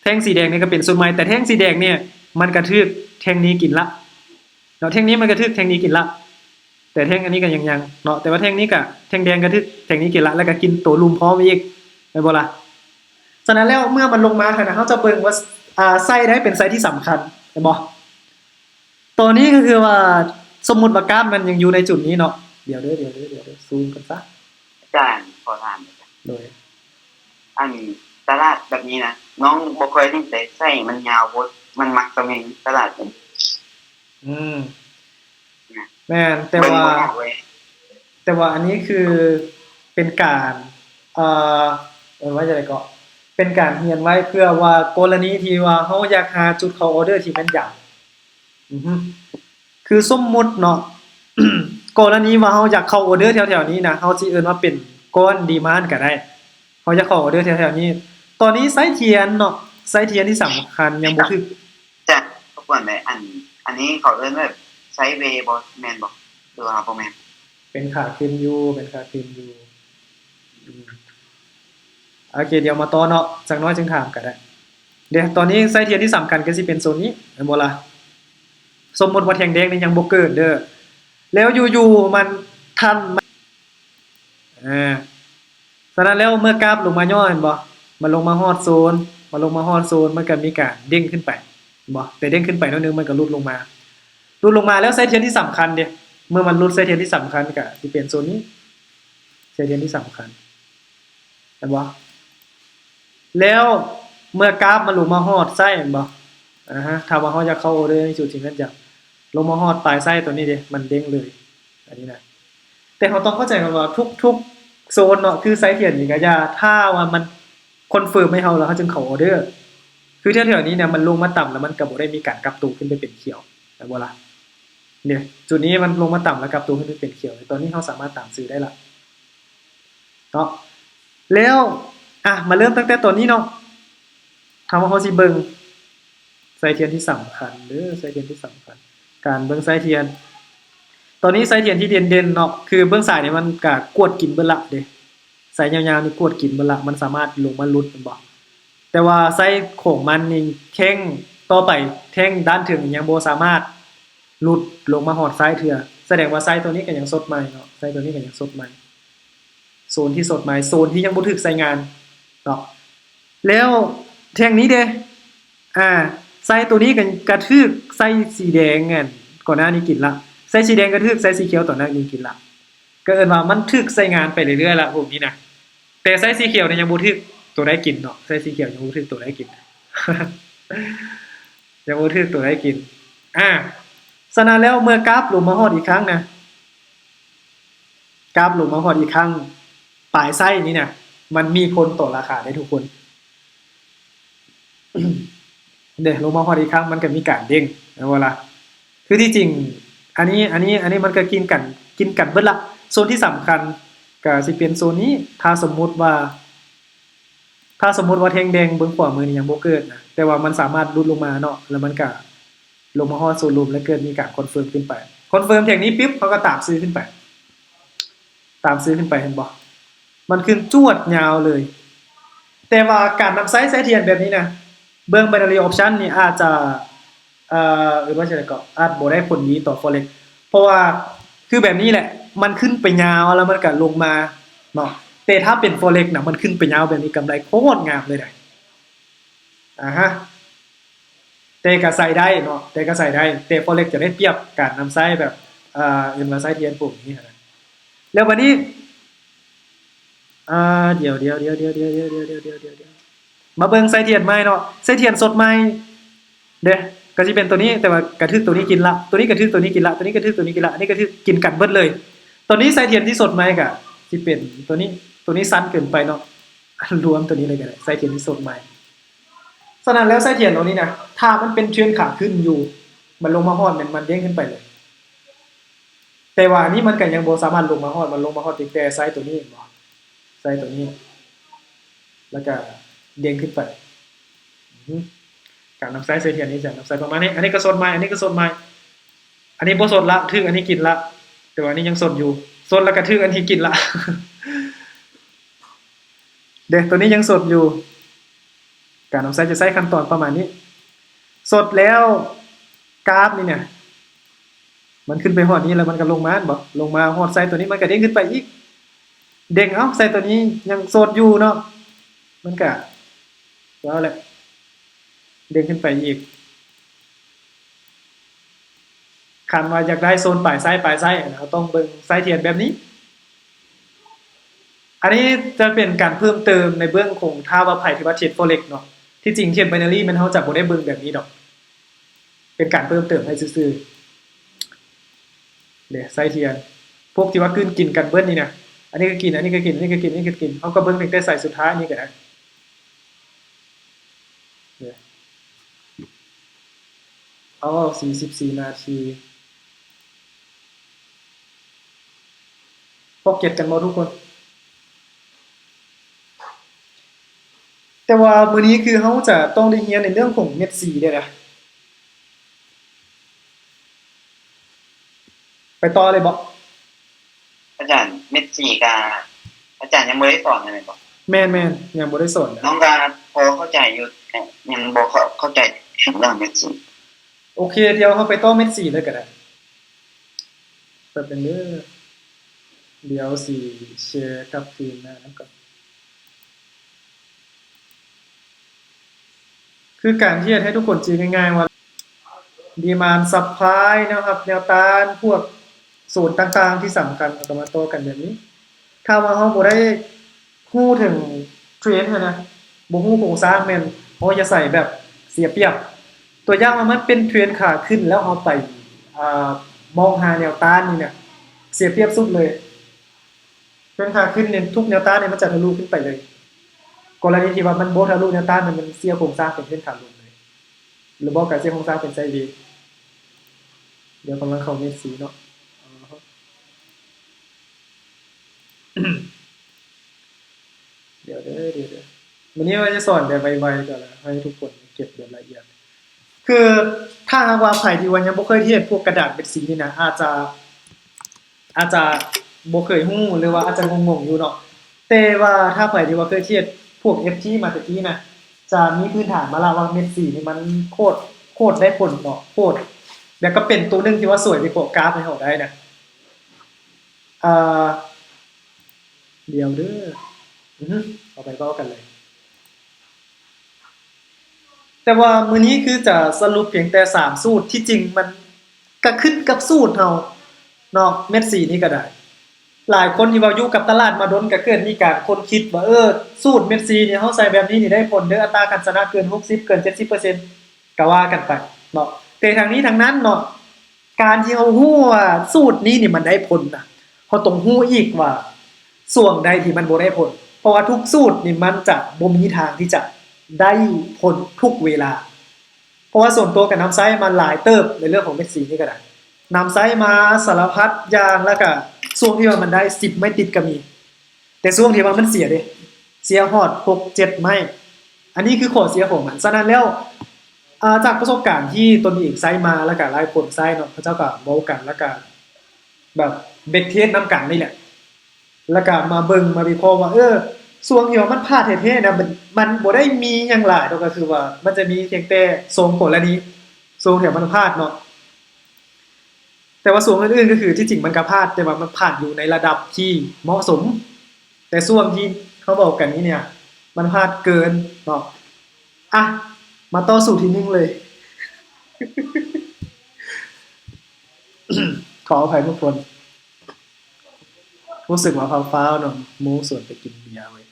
แท่งสีแดงนี่ก็เป็นสดใหม่แต่แท่งสีแดงเนี่ยมันกระทึกแท่งนี้กินละเนาะแท่งนี้มันกระทึกแท่งนี้กินละแต่แท่งอันนี้ก็ยังเนาะแต่ว่าแท่งนี้ก็แท่งแดงกระทึกแท่งนี้กินละแล้วก็กินตัวลุมพร้อมอีกได้บ่ล่ะฉะนั้นแล้วเมื่อมันลงมาคั่นน่ะเฮาจะเบิ่งว่าไส้ได้เป็นไส้ที่สำคัญเห็นบ่ตัวนี้ก็คือว่าสมมุติว่ากราฟมันยังอยู่ในจุดนี้เนาะเดี๋ยวซูมกันซะอาจารย์ขอถามโดยอันตลาดแบบนี้นะน้องบ่ค่อยได้ใช้มันยาวบ่มันมักตะเมงตลาดเป็นแม่นแต่ว่าอันนี้คือเป็นการว่าจะได้ก็เป็นการเรียนไว้เพื่อว่ากรณีที่ว่าเฮาอยากหาจุดเข้าออเดอร์ที่แม่นยำคือสมมุติเนาะ กรณีว่าเฮาอยากเข้าออเดอร์แถวๆนี้นะเฮาสิเอิ้นว่าเป็นก้อนดีมานด์ก็ได้เฮาอยากเข้าออเดอร์แถวๆนี้ตอนนี้ไซส์เทียนเนาะไซส์เทียนที่สำคัญยังบ่ถึกจ้ะรบกวนได้อันนี้เขาเอิ้นว่าไซด์เวย์บ่แม่นบ่หรือว่าบ่แม่นเป็นขาขึ้นอยู่โอเคเดี๋ยวมาต่อเนาะจักหน่อยจึงถามก็ได้เดี๋ยวตอนนี้ไซส์เทียนที่สำคัญก็สิเป็นโซนนี้แม่นบ่ล่ะสมมุติว่าแท่งแดงนี่ยังบ่เกิดเด้อแล้วอยู่ๆมันทันฉะนั้นแล้วเมื่อกราฟลงมาย่อเห็นบ่มันลงมาฮอดโซนมันก็มีการเด้งขึ้นไปบ่แต่เด้งขึ้นไปหน่อยนึงมันก็หลุดลงมาแล้วไซด์เทียนที่สำคัญเด้เมื่อมันหลุดไซด์เทียนที่สำคัญก็สิเป็นโซนนี้ไซด์เทียนที่สำคัญเห็นบ่แล้วเมื่อกราฟมันลงมาฮอดไซด์เห็นบ่ถ้าว่าเฮาอยากเข้าออเดอร์ในจุดที่นั้นจะลงมาฮอดปลายไส้ตัวนี้เด้มันเด้งเลยอันนี้นะแต่เราต้องเข้าใจกันว่าทุก โซนเนาะคือไซส์เทียนนี่ก็อย่าถ้าว่ามันคอนเฟิร์มให้เฮาแล้วเฮาจึงเข้าออเดอร์คือแถวๆนี้เนี่ยมันลงมาต่ำแล้วมันก็บ่ได้มีการกลับตัวขึ้นไปเป็นเขียวแต่บ่ล่ะเนี่ยจุดนี้มันลงมาต่ำแล้วกลับตัวขึ้นไปเป็นเขียวตอนนี้เฮาสามารถตามซื้อได้ละเนาะแล้วมาเริ่มตั้งแต่ตอนนี้เนาะถามว่าเฮาสิเบิ่งไซส์เทียนที่สำคัญเด้อไซส์เทียนที่สำคัญการเบิ่งไซส์เทียนตอนนี้ไซส์เทียนที่เด่นๆเนาะคือเบิ่งสายนี่มันก็กวดกินเบิดละเด้สายยาวๆนี่กวดกินเบิดละมันสามารถลงมาหลุดแม่นบ่แต่ว่าไซส์ของมันนี่แท่งต่อไปแท่งด้านถึงยังบ่สามารถหลุดลงมาฮอดไซส์เทื่อแสดงว่าไซส์ตัวนี้ก็ยังสดใหม่เนาะไซส์ตัวนี้ก็ยังสดใหม่โซนที่สดใหม่โซนที่ยังบ่ถูกใช้งานเนาะแล้วแท่งนี้เด้ไซส์ตัวนี้ก็กระทึกไซส์สีแดงนั่นก่อนหน้านี้กินละไซส์สีแดงกระทึกไซส์สีเขียวต่อหน้านี้กินละก็เอิ้นว่ามันถูกใช้งานไปเรื่อยๆละพวกนี้นะแต่ไซส์สีเขียวเนี่ยยังบ่ถูกตัวได้กินเนาะไซส์สีเขียวยังบ่ถูกตัวได้กิน ยังบ่ถูกตัวได้กินฉะนั้นแล้วเมื่อกราฟลงมาฮอดอีกครั้งนะกราฟลงมาฮอดอีกครั้งปลายไส้นี้เนี่ยมันมีผลต่อราคาได้ทุกคน เด้ลงมาฮอดอีกครั้งมันก็มีการเด้งนะว่าล่ะคือที่จริงอันนี้มันก็กินกันเบิดละโซนที่สำคัญก็สิเป็นโซนนี้ถ้าสมมุติว่าแท่งแดงเบิ่งขวามือนี่ยังบ่เกิดนะแต่ว่ามันสามารถหลุดลงมาเนาะแล้วมันก็ลงมาฮอดโซนรูมแล้วเกิดมีการคอนเฟิร์มขึ้นไปคอนเฟิร์มแท่งนี้ปิ๊บเขาก็ตามซื้อขึ้นไปเห็นบ่มันขึ้นจวดยาวเลยแต่ว่าการนำไซส์เทียนแบบนี้นะเบิ่ง binary option นี่อาจจะหรือว่าจะก็อาจบ่ได้ผลดีต่อ forex เพราะว่าคือแบบนี้แหละมันขึ้นไปยาวแล้วมันก็ลงมาเนาะแต่ถ้าเป็น forex น่ะมันขึ้นไปยาวแบบนี้กำไรโคตรงามเลยได้ฮะแต่ก็ใส่ได้เนาะแต่ก็ใส่ได้แต่ forex จะได้เปรียบการนำไซส์แบบเอ็นว่าไซส์เทียนพวกนี้นะแล้ววันนี้เดี๋ยวมาเบิ่งไส้เทียนใหม่เนาะไส้เทียนสดใหม่เด้ก็สิเป็นตัวนี้แต่ว่ากระทึกตัวนี้กินละตัวนี้กระทึกตัวนี้กินละตัวนี้กระทึกตัวนี้กินละอันนี้กระทึกกินกันเบิดเลยตัวนี้ไส้เทียนที่สดใหม่ก็สิเป็นตัวนี้สั้นเกินไปเนาะรวมตัวนี้เลยก็ได้ไส้เทียนที่สดใหม่ฉะนั้นแล้วไส้เทียนตัวนี้นะถ้ามันเป็นเทรนขาขึ้นอยู่มันลงมาฮอดมันเด้งขึ้นไปเลยแต่ว่านี้มันก็ยังบ่สามารถลงมาฮอดมันลงมาฮอดแต่ไส้ตัวนี้บ่ไส้ตัวนี้แล้วก็เด้งขึ้นไปการนำไซส์เทียนนี้จะนำไซส์ประมาณนี้อันนี้ก็สดใหม่อันนี้ก็สดใหม่อันนี้บ่สดละถึงอันนี้กินละแต่ว่าอันนี้ยังสดอยู่สดแล้วก็ถึงอันที่กินละ เด็กตัวนี้ยังสดอยู่การนำไซส์จะใช้ขั้นตอนประมาณนี้สดแล้วกราฟนี่เนี่ยมันขึ้นไปฮอดนี้แล้วมันก็ลงมาบ่ลงมาฮอดไซส์ตัวนี้มันก็เด้งขึ้นไปอีกเด้งไซส์ตัวนี้ยังสดอยู่เนาะมันก็แล้วแหละเด้งขึ้นไปอีกคันว่าอยากได้โซนปลายไส้เราต้องเบิ่งไส้เทียนแบบนี้อันนี้จะเป็นการเพิ่มเติมในเบื้องของท่าว่าไผ่ที่ว่าเทรด forex เนาะที่จริงเทรด binary มันเฮาจะบ่ได้เบิ่งแบบนี้ดอกเป็นการเพิ่มเติมให้ซื่อๆเด้ไส้เทียนพวกที่ว่าขึ้นกินกันเบิดนี่นะอันนี้ก็กินอันนี้ก็กินอันนี้ก็กินอันนี้ก็กินเฮาก็เบิ่งตั้งแต่ไส้สุดท้ายนี่ก็ได้44นาทีพวกเก็ตกันบ่ทุกคนแต่ว่ามื้อนี้คือเฮาจะต้องได้เรียนในเรื่องของเม็ดสีด้วยนะไปต่อเลยบ่อาจารย์เม็ด4กาอาจารย์ยังบ่ได้สอนเลยบ่แม่นๆยังบ่ได้สอนน้องกาพอเข้าใจอยู่ยังบ่เข้าใจเรื่องเม็ด4โอเคเดี๋ยวเฮาไปต่อเม็ดสีเลยก็ได้แป๊บนึงเด้อเดี๋ยวสิแชร์กับทีมนะก่อนคือการที่จะให้ทุกคนเข้าใจง่ายๆว่า demand supply นะครับแนวต้านพวกสูตรต่างๆที่สำคัญเอามาโต้กันแบบนี้ถ้าว่าเฮาบ่ได้ฮู้ถึงเทรนด์นะบ่ฮู้โครงสร้างแม่นเฮาจะใส่แบบเสียเปรียบตัวอย่างว่ามันเป็นเทรนด์ขาขึ้นแล้วเฮาไปมองหาแนวต้านนี่เนี่ยเสียเปรียบสุดเลย เพื่อนขาขึ้นเนี่ยทุกแนวต้านเนี่ยมันจะทะลุขึ้นไปเลยกรณีที่ว่ามันบ่ทะลุแนวต้านมันเสียโครงสร้างเป็นเส้นขาลงเลยหรือบ่ก็เสียโครงสร้างเป็นไซด์เวย์เดี๋ยวกำลังเข้าเม็ดสีเนาะเดี๋ยววันนี้ว่าจะสอนแบบไวๆก่อนละให้ทุกคนเก็บแบบละเอียดคือถ้าหากว่าใครที่ว่ายังบ่เคยเทียบพวกกระดาษเป็นสีนี่นะอาจจะบ่เคยฮู้หรือว่าอาจจะงงๆอยู่เนาะแต่ว่าถ้าใครที่ว่าเคยเทียบพวก FG มาตะกี้นะจะมีพื้นฐานมาแล้วว่าเม็ดสีนี่มันโคตรได้ผลเนาะโคตรแล้วก็เป็นตัวนึงที่ว่าสวยไปกว่ากราฟให้เฮาได้นะอ่าเดี๋ยวเด้อเอาไปเว้ากันเลย แต่ว่ามื้อนี้คือจะสรุปเพียงแต่3สูตรที่จริงมันก็ขึ้นกับสูตรเฮาเนาะเม็ดสีนี่ก็ได้หลายคนที่ว่าอยู่กับตลาดมาดนก็เกิดมีการคนคิดว่าสูตรเม็ดสีนี่เฮาใส่แบบนี้นี่ได้ผลเด้ออัตราการชนะเกิน60เกิน 70%ก็ว่ากันไปเนาะแต่ทางนี้ทางนั้นเนาะการที่เฮาฮู้ว่าสูตรนี้นี่มันได้ผลน่ะเฮาต้องฮู้อีกว่าส่วงใดที่มันบ่ได้ผลเพราะว่าทุกสูตรนี่มันจะบ่มีทางที่จะได้ผลทุกเวลาเพราะว่าส่วนตัวกับน้ำไซมาหลายเติบในเรื่องของเม็ดสีนี่ก็ได้น้ำไซมาสารพัดอย่างแล้วก็ช่วงที่ว่ามันได้10ไม่ติดก็มีแต่ช่วงที่ว่ามันเสียเด้เสียฮอด6 7ไม่อันนี้คือข้อเสียของมันฉะนั้นแล้วจากประสบการณ์ที่ตนเองไซมาแล้วก็หลายคนไซเนาะเขาเจ้าก็เว้ากันแล้วก็แบบเบ็ดเทสนํกันนี่แหละแล้วก็มาเบิ่งมาวิเคราะห์ว่าส่วนที่ว่ามันพลาดแท้ๆนะมันบ่ได้มีหยังหลายดอกก็คือว่ามันจะมีเพียงแต่ทรงกลนี้ทรงที่มันพลาดเนาะแต่ว่าส่วนอื่นๆก็คือที่จริงมันก็พลาดแต่ว่ามันพลาดอยู่ในระดับที่เหมาะสมแต่ส่วนที่เขาบอกกันนี้เนี่ยมันพลาดเกินเนาะอ่ะมาต่อสู่ที่1เลย ขออภัยทุกคนรู้สึกว่าฟ้าวๆเนาะหมู่ส่วนไปกินเบียร์ไว้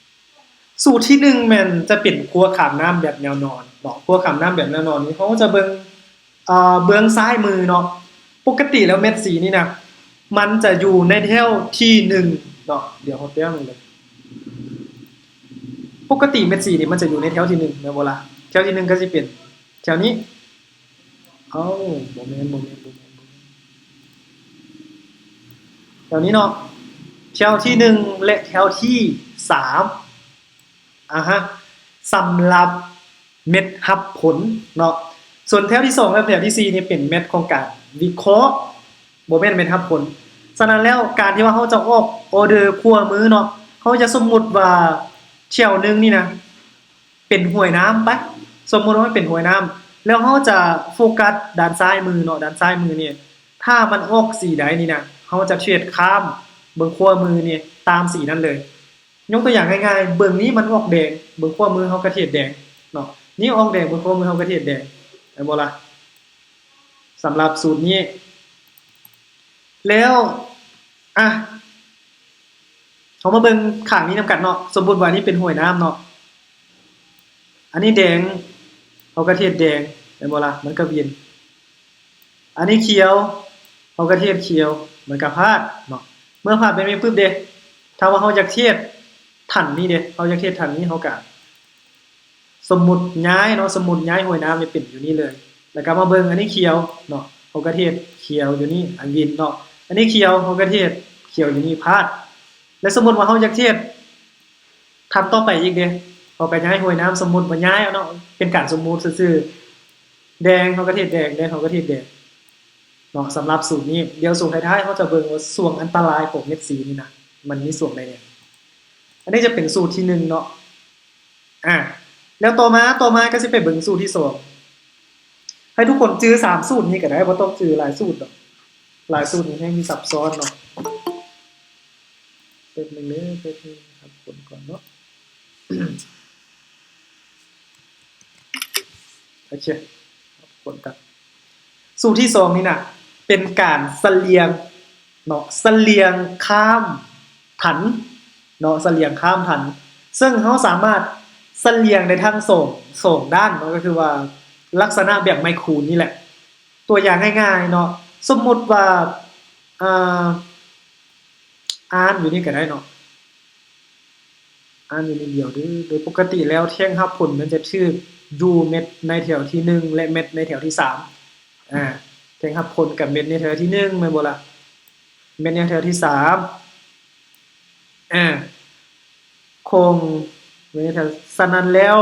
สูตรที่1แม่นจะเป็นครัวขามน้ำแบบแนวนอนเนาะครัวขามน้ำแบบแนวนอนนี่เขาก็จะเบื้องซ้ายมือเนาะปกติแล้วเม็ดสีนี่นะมันจะอยู่ในแถวที่1เนาะเดี๋ยวเฮาแป๊บนึงเลยปกติเม็ดสีนี่มันจะอยู่ในแถวที่1แม่นบ่ล่ะแถวที่1ก็สิเป็นแถวนี้เอ้าบ่แม่นแถวนี้เนาะแถวที่1และแถวที่3ฮะสำหรับเม็ดรับผลเนาะส่วนแถวที่2และแถวที่4นี่เป็นเม็ดของการวิเคราะห์บ่แม่นเม็ดรับผลฉะนั้นแล้วการที่ว่าเฮาจะออกออเดอร์คั่วมือเนาะเฮาจะสมมุติว่าแถวนึงนี่นะเป็นห้วยน้ำไปสมมุติว่ามันเป็นห้วยน้ำแล้วเฮาจะโฟกัสด้านซ้ายมือเนาะด้านซ้ายมือนี่ถ้ามันออกสีใดนี่นะเฮาจะเทรดข้ามเบิ่งคั่วมือนี่ตามสีนั้นเลยยกตัวอย่างง่ายๆเบิ่งนี้มันออกแดงเบิ่งขวามือเฮาก็เทศแดงเนาะนี่ออกแดงเบิ่งขวามือเฮาก็เทศแดงได้บ่ล่ะสำหรับสูตรนี้แล้วเฮามาเบิ่งข้างนี้นำกันเนาะสมมุติว่านี่เป็นห้วยน้ำเนาะอันนี้แดงเฮาก็เทศแดงได้บ่ล่ะมันก็เวียนอันนี้เขียวเฮาก็เทศเขียวมันก็พาดเนาะเมื่อพาดไปมีปึ๊บเด้ถ้าว่าเฮาอยากเทศทันนี้เด้เฮาอยากเทศทันนี้เฮาก็สมมุติย้ายเนาะสมมุติย้ายห้วยน้ำนี่เป็นอยู่นี่เลยแล้วก็มาเบิ่งอันนี้เขียวเนาะเฮาก็เทศเขียวอยู่นี่อันวินเนาะอันนี้เขียวเฮาก็เทศเขียวอยู่นี่พาดแล้วสมมุติว่าเฮาอยากเทศทันต่อไปอีกเด้เฮาก็ย้ายห้วยน้ำสมมุติว่าย้ายเอาเนาะเป็นการสมมุติซื่อๆแดงเฮาก็เทศแดงเฮาก็เทศแดงเนาะสำหรับสูตรนี้เดี๋ยวสูตรท้ายๆเฮาจะเบิ่งว่าส่วงอันตรายของเม็ดสีนี่นะมันมีส่วงใดแน่อันนี้จะเป็นสูตรที่1เนาะแล้วต่อมาก็สิไปเบิ่งสูตรที่2ให้ทุกคนจื้อ3สูตรนี้ก็ได้บ่ต้องจื้อหลายสูตรดอกหลายสูตรนี่แฮงมีซับซ้อนเนาะแป๊บนึงเด้อแป๊บนึงครับกดก่อนเนาะ โอเคกดกันสูตรที่2นี่น่ะเป็นการเสลียงเนาะเสลียงข้ามถันเนาะเสลียงข้ามถันซึ่งเฮาสามารถเสลียงได้ทั้งสองด้านเนาะก็คือว่าลักษณะแบบไมคูนนี่แหละตัวอย่างง่ายๆเนาะสมมุติว่าอ่านอยู่นี่ก็ได้เนาะ อ่านอยู่นิดเดียวเด้อโดยปกติแล้วแท่งรับผลมันจะถูกอยู่เม็ดในแถวที่1และเม็ดในแถวที่3อ่าแท่งรับผลกับเม็ดในแถวที่1แม่นบ่ล่ะเม็ดในแถวที่3อ่าคงเม็ดในแถวฉะนั้นแล้ว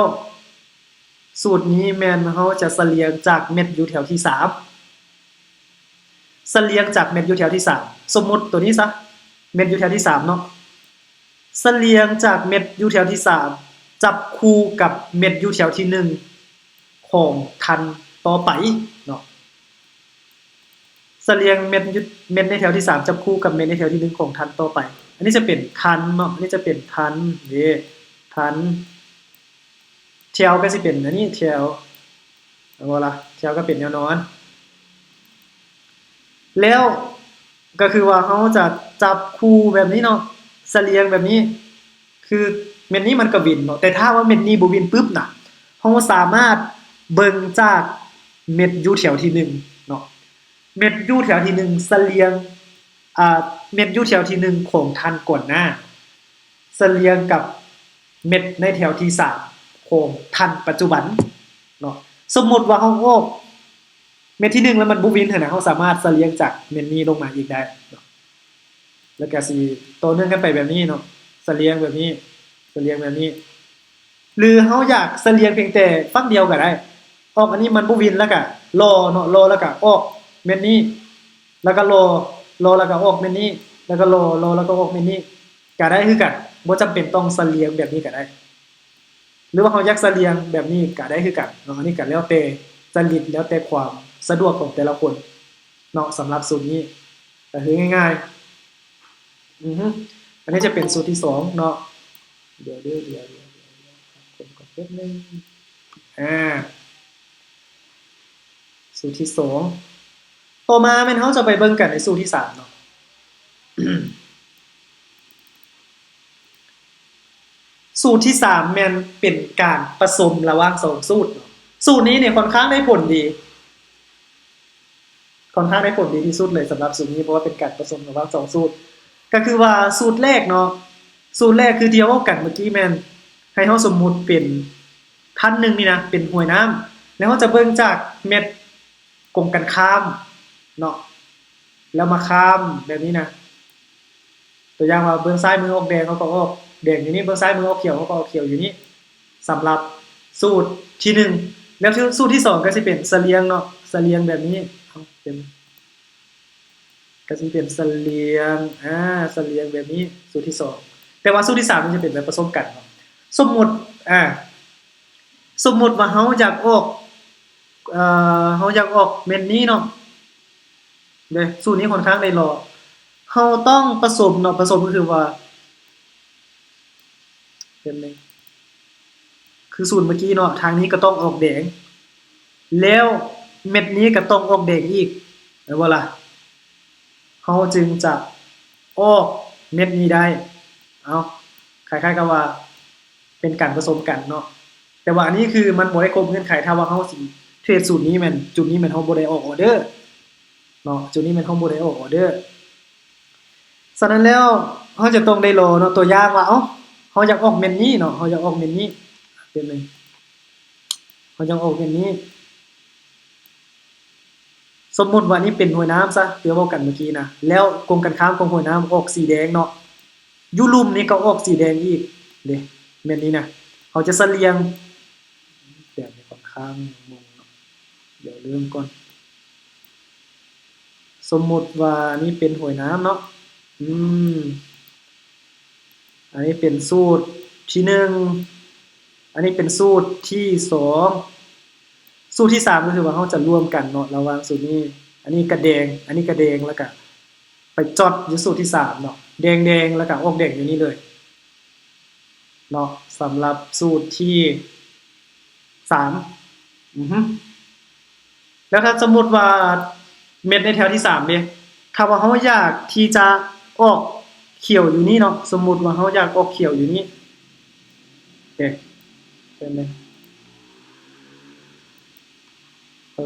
สูตรนี้แม่นเฮาจะเสลียงจากเม็ดอยู่แถวที่3เสลียงจากเม็ดอยู่แถวที่3สมมุติตัวนี้ซะเม็ดอยู่แถวที่3เนาะเสลียงจากเม็ดอยู่แถวที่3จับคู่กับเม็ดอยู่แถวที่1ของทันต่อไปเนาะเสลียงเม็ดในแถวที่3จับคู่กับเม็ดในแถวที่1ของทันต่อไปอันนี้จะเป็นทันเนาะอันนี้จะเป็นทันนี่ทันแถวก็สิเป็นอันนี้แถวเอาบ่ล่ะแถวก็เป็นแนวนอนแล้วก็คือว่าเขาจะจับคู่แบบนี้เนาะเสลียงแบบนี้คือเม็ดนี้มันก็วินเนาะแต่ถ้าว่าเม็ดนี้บ่วินปึ๊บน่ะเราสามารถเบิ่งจากเม็ดอยู่แถวที่1เนาะเม็ดอยู่แถวที่1เสลียงเม็ดอยู่แถวที่1ของทันก่อนหน้าเสลียงกับเม็ดในแถวที่3ของทันปัจจุบันเนาะสมมุติว่าเราออกเม็ดที่1แล้วมันบ่วินเท่านั้นเราสามารถเสลียงจากเม็ดนี้ลงมาอีกได้เนาะแล้วก็สิต่อเนื่องกันไปแบบนี้เนาะเสลียงแบบนี้เสลียงแบบนี้หรือเฮาอยากเสลียงเพียงแต่ฝั่งเดียวก็ได้ออกอันนี้มันบ่วินแล้วก็รอเนาะรอแล้วก็ออกเม็ดนี้แล้วก็รอแล้วก็ออกเม็ดนี้แล้วก็รอแล้วก็ออกเม็ดนี้ก็ได้คือกันบ่จำเป็นต้องเสลียงแบบนี้ก็ได้หรือว่าเฮาอยากเสลียงแบบนี้ก็ได้คือกันเนาะอันนี้ก็แล้วแต่จริตแล้วแต่ความสะดวกของแต่ละคนเนาะสำหรับสูตรนี้ก็คือง่ายๆอันนี้จะเป็นสูตรที่2เนาะเดี๋ยวผมก็แป๊บนึงสูตรที่2ต่อมาแม่นเฮาจะไปเบิ่งกันในสูตรที่3เนาะ สูตรที่3แม่นเป็นการผสมระหว่าง2สูตรเนาะสูตรนี้เนี่ยค่อนข้างได้ผลดีค่อนข้างได้ผลดีที่สุดเลยสำหรับสูตรนี้เพราะว่าเป็นการผสมระหว่าง2สูตรก็คือว่าสูตรแรกเนาะสูตรแรกคือที่เว้ากันเมื่อกี้แม่นให้เฮาสมมุติเป็นท่านนึงนี่นะเป็นห้วยน้ำแล้วเฮาจะเบิ่งจากเม็ดกงกันข้ามเนาะแล้วมาข้ามแบบนี้นะตัวอย่างว่าเบิ่งซ้ายมือออกแดงเขาก็ออกแดงอยู่นี่เบิ่งซ้ายมือออกเขียวเขาก็ออกเขียวอยู่นี่สำหรับสูตรที่1แล้วสูตรที่2ก็สิเป็นเสลียงเนาะเสลียงแบบนี้เป็นก็สิเป็นเสลียงเสลียงแบบนี้สูตรที่2แต่ว่าสูตรที่3มันจะเป็นแบบผสมกันเนาะสมมุติสมมุติว่าเฮาอยากออกเฮาอยากออกเม็ดนี้เนาะเด้สูตรนี้ค่อนข้างได้รอเฮาต้องผสมเนาะผสมก็คือว่าเป็นนึงคือสูตรเมื่อกี้เนาะทางนี้ก็ต้องออกแดงแล้วเม็ดนี้ก็ต้องออกแดงอีกแม่นบ่ล่ะเฮาจึงจะออกเม็ดนี้ได้เอาคล้ายๆกับว่าเป็นการผสมกันเนาะแต่ว่าอันนี้คือมันบ่ได้ครบเงื่อนไขถ้าว่าเฮาสิเทรดสูตรนี้แม่นจุดนี้แม่นเฮาบ่ได้ออกออเดอร์เนาะจุดนี้แม่นเฮาบ่ได้ออกออเดอร์ฉะนั้นแล้วเฮาจะต้องได้รอเนาะตัวอย่างว่าเอ้าเฮาอยากออกเม็ดนี้เนาะเฮาอยากออกเม็ดนี้เป็นนึงเฮาอยากออกเม็ดนี้สมมุติว่านี่เป็นห้วยน้ำซะที่เว้ากันเมื่อกี้นะแล้วกงกันข้ามของห้วยน้ำออกสีแดงเนาะอยู่ลุ่มนี้ก็ออกสีแดงอีกเด้เม็ดนี้นะเฮาจะเสลียงแบบนี้ค่อนข้างงงเนาะเดี๋ยวเริ่มก่อนสมมุติว่านี่เป็นห้วยน้ำเนาะอันนี้เป็นสูตรที่1อันนี้เป็นสูตรที่2สูตรที่3ก็คือว่าเฮาจะรวมกันเนาะระหว่างสูตรนี้อันนี้ก็แดงอันนี้ก็แดงแล้วก็ไปจอดอยู่สูตรที่3เนาะแดงๆแล้วก็ออกแดงอยู่นี่เลยเนาะสำหรับสูตรที่3แล้วถ้าสมมุติว่าเม็ดในแถวที่3เด้ถ้าว่าเฮาอยากที่จะออกเขียวอยู่นี่เนาะสมมุติว่าเฮาอยากออกเขียวอยู่นี่เด้เป็นไง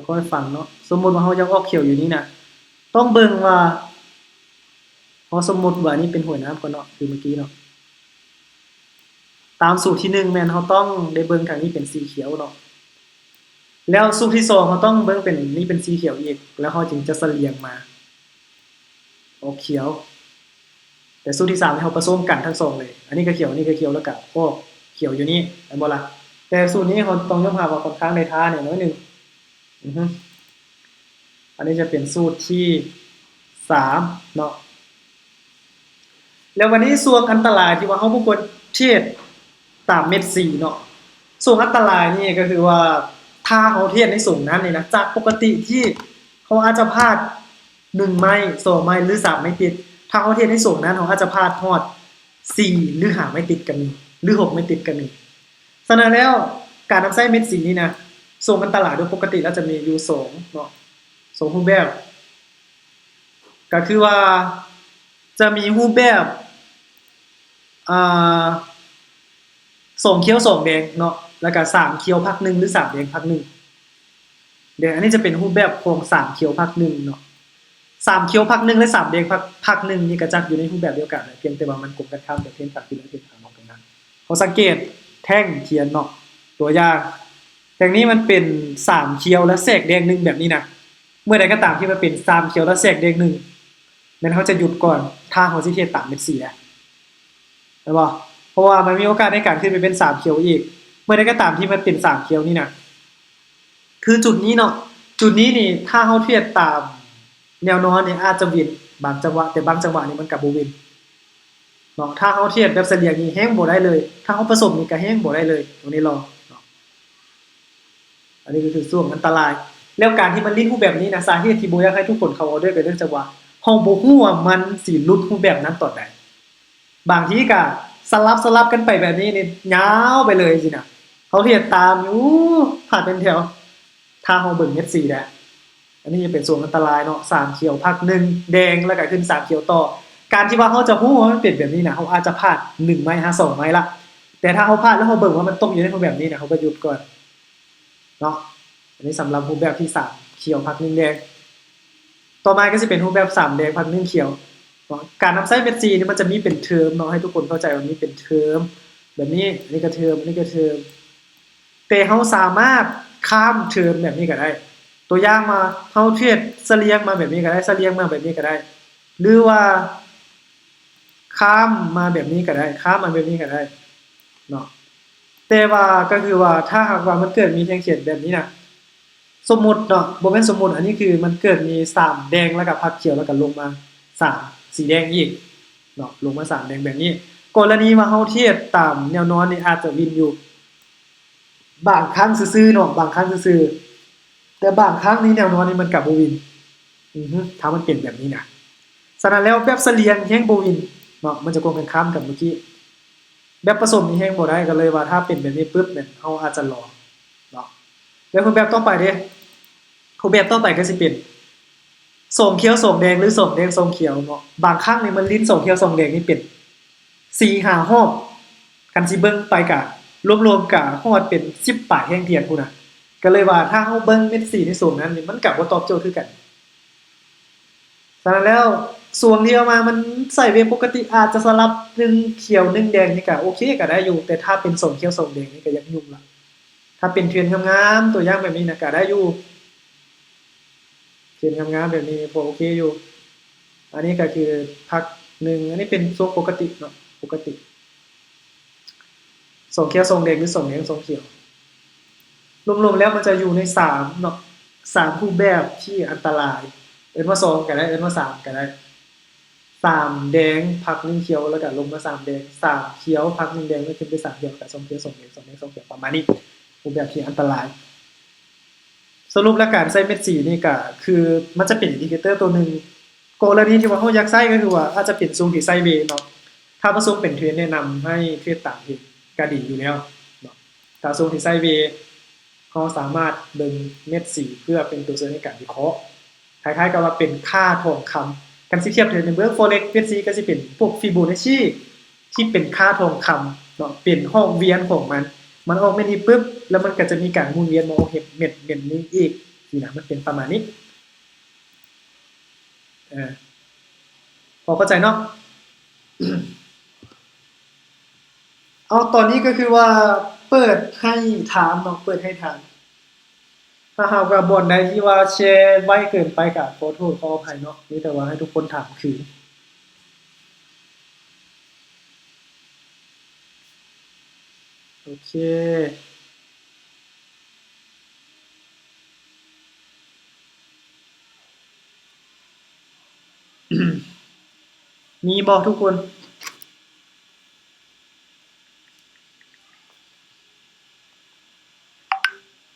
ค่อยๆฟังเนาะสมมุติว่าเฮาอยากออกเขียวอยู่นี่น่ะต้องเบิ่งว่าเฮาสมมุติว่านี่เป็นห้วยน้ำก่อนเนาะคือเมื่อกี้เนาะ ตามสูตรที่1แม่นเราต้องได้เบิ่งทางนี้เป็นสีเขียวเนาะแล้วสูตรที่2เราต้องเบิ่งเป็นนี่เป็นสีเขียวอีกแล้วเราจึงจะเสลียงมาออกเขียวแต่สูตรที่3นี่เราผสมกันทั้งสองเลยอันนี้ก็เขียวอันนี้ก็เขียวแล้วก็โอ้เขียวอยู่นี่แม่นบ่ล่ะแต่สูตรนี้เราต้องยอมรับว่าค่อนข้างได้ท่าเนี่ยน้อยหนึงอันนี้จะเป็นสูตรที่3เนาะแล้ววันนี้ส่วนอันตรายที่ว่าเฮาบ่ควรเทศตามเม็ดสีเนาะส่วนอันตรายนี่ก็คือว่าถ้าเฮาเทศในสูงนั้นนี่นะจากปกติที่เขาอาจจะพลาด1ไม้2ไม้หรือ3ไม้ติดถ้าเฮาเทศในสูงนั้นเฮาอาจจะพลาดฮอด4หรือ5ไม้ติดก็มีหรือ6ไม้ติดก็มีฉะนั้นแล้วการนำใช้เม็ดสีนี่นะส่วนอันตรายโดยปกติแล้วจะมีอยู่2เนาะ2รูปแบบก็คือว่าจะมีรูปแบบ2เขียว2แดงเนาะแล้วก็3เขียวพัก1หรือ3แดงพัก1เดี๋ยวอันนี้จะเป็นรูปแบบของ3เขียวพัก1เนาะ3เขียวพัก1และ3แดงพัก1นี่ก็จัดอยู่ในรูปแบบเดียวกันเพียงแต่ว่ามันกลมกันข้ามแต่เพียงตัดทีละเพียงทางออกตรงนั้นเขาสังเกตแท่งเขียนเนาะตัวอย่างอย่างนี้มันเป็น3เขียวและแทรกแดง1แบบนี้นะเมื่อใดก็ตามที่มันเป็น3เขียวและแทรกแดง1นั้นเขาจะหยุดก่อนถ้าเขาสิเทศตามเม็ดสีแล้วใช่ป่ะเพราะว่ามันมีโอกาสในการขึ้นไปเป็น3เขียวอีกเมื่อใดก็ตามที่มันเป็น3เขียวนี่นะคือจุดนี้เนาะจุดนี้นี่ถ้าเฮาเทียบตามแนวนอนนี่อาจจะวินบางจังหวะแต่บางจังหวะนี่มันก็บ่วินเนาะถ้าเฮาเทียบแบบเสลียงนี่แฮงบ่ได้เลยถ้าเฮาผสมนี่ก็แฮงบ่ได้เลยตรงนี้รอเนาะอันนี้ก็คือช่วงอันตรายแล้วการที่มันลิ้นรูปแบบนี้นะสาเหตุที่บ่อยากให้ทุกคนเข้าออเดอร์ก็เนื่องจากว่าเฮาบ่ฮู้ว่ามันสิหลุดรูปแบบนั้นตอนใดบางทีก็สลับกันไปแบบนี้นี่ยาวไปเลยสินะเขาเทียบตามอยู่ผ่านเป็นแถวถ้าเฮาเบิ่งเม็ดสีแล้วอันนี้จะเป็นส่วนอันตรายเนาะ3เขียวพัก1แดงแล้วก็ขึ้น3เขียวต่อการที่ว่าเฮาจะฮู้ว่ามันเป็นแบบนี้นะเฮาอาจจะพลาด1ไม้5 2ไม้ละแต่ถ้าเฮาพลาดแล้วเฮาเบิ่งว่ามันตกอยู่ในรูปแบบนี้นะเฮาก็หยุดก่อนเนาะอันนี้สำหรับรูปแบบที่3เขียวพัก1แดงต่อมาก็สิเป็นรูปแบบ3แดงพัก1เขียวเนาะการนำใช้เม็ดสีนี่มันจะมีเป็นเทอมเนาะให้ทุกคนเข้าใจว่ามีเป็นเทอมแบบนี้อันนี้ก็เทอมอันนี้ก็เทอมแต่เฮาสามารถข้ามเทอมแบบนี้ก็ได้ตัวอย่างมาเฮาเทรดเสลียงมาแบบนี้ก็ได้เสลียงมาแบบนี้ก็ได้หรือว่าข้ามมาแบบนี้ก็ได้ข้ามมาแบบนี้ก็ได้เนาะแต่ว่าก็คือว่าถ้าหากว่ามันเกิดมีแท่งเขียนแบบนี้น่ะสมมุติเนาะบ่แม่นสมมุติอันนี้คือมันเกิดมี3แดงแล้วก็พักเขียวแล้วก็ลงมา3สีแดงอีกเนาะลงมา3แดงแบบนี้กรณีว่าเฮาเทียบตามแนวนอนนี่อาจจะวินอยู่บางครั้งซื่อๆเนาะบางครั้งซื่อๆแต่บางครั้งนี้แนวนอนนี่มันก็บ่วินถ้ามันเป็นแบบนี้นะฉะนั้นแล้วแบบเสลียงแฮงบ่วินเนาะมันจะตรงกันข้ามกับเมื่อกี้แบบผสมนี่แฮงบ่ได้ก็เลยว่าถ้าเป็นแบบนี้ปึ๊บเนี่ยเฮาอาจจะรอเนาะแล้วรูปแบบต่อไปเด้รูปแบบต่อไปก็สิเป็น2เขียว2แดงหรือ2แดง2เขียวเนาะบางครั้งนี่มันลิ้น2เขียว2แดงนี่เป็น4-5รอบคันสิเบิ่งไปก็รวมๆก็ฮอดเป็น10ปลายแห่งเทียนพู้นน่ะก็เลยว่าถ้าเฮาเบิ่งเม็ดสีในสูงนั้นนี่มันก็บ่ตอบโจทย์คือกันฉะนั้นแล้วส่วนที่เอามามันใส่เวฟปกติอาจจะสลับ1เขียว1แดงนี่ก็โอเคก็ได้อยู่แต่ถ้าเป็น2เขียว2แดงนี่ก็ยังยุ่งละถ้าเป็นเทรนงามๆตัวอย่างแบบนี้น่ะก็ได้อยู่เทรนงามๆแบบนี้พอโอเคอยู่อันนี้ก็คือพัก1อันนี้เป็นทรงปกติเนาะปกติ2เขียว2แดงหรือ2แดง2เขียวรวมๆแล้วมันจะอยู่ใน3เนาะ3รูปแบบที่อันตรายเอิ้นว่า2ก็ได้เอิ้นว่า3ก็ได้3แดงพัก1เขียวแล้วก็ลงมา3แดง3เขียวพัก1แดงแล้วขึ้นไป3เขียวกับ2เขียว2แดง2แดง2เขียวประมาณนี้รูปแบบที่อันตรายสรุปแล้วการใช้เม็ดสีนี่ก็คือมันจะเป็นอินดิเคเตอร์ตัวหนึ่งกรณีที่ว่าเราอยากใช้ก็คือว่าอาจจะเป็นทรงที่ใช้เวเนาะถ้าบ่ทรงเป็นเทรนแนะนำให้เทรดตามที่ก็ดีอยู่แล้วเนาะถ้าทรงที่ใช้เวเราสามารถเบิ่งเม็ดสีเพื่อเป็นตัวช่วยในการวิเคราะห์คล้ายๆกับว่าเป็นค่าทองคำกันสิเทียบเทิงในเบิ่ง Forex เม็ดสีก็สิเป็นพวก Fibonacci ที่เป็นค่าทองคำเนาะเป็นห้องเวียนของมันออกเม็ดนี้ปึ๊บแล้วมันก็จะมีการหมุนเวียนมาออกเม็ดนี้อีกนี่นะมันเป็นประมาณนี้พอเข้าใจเนาะ เอาตอนนี้ก็คือว่าเปิดให้ถามเนาะเปิดให้ถามถ้าหากว่าบ่อนใดที่ว่าแชร์ไว้เกินไปก็ขอโทษขออภัยเนาะมีแต่ว่าให้ทุกคนถามคืนโอเคมีบ่ทุกคน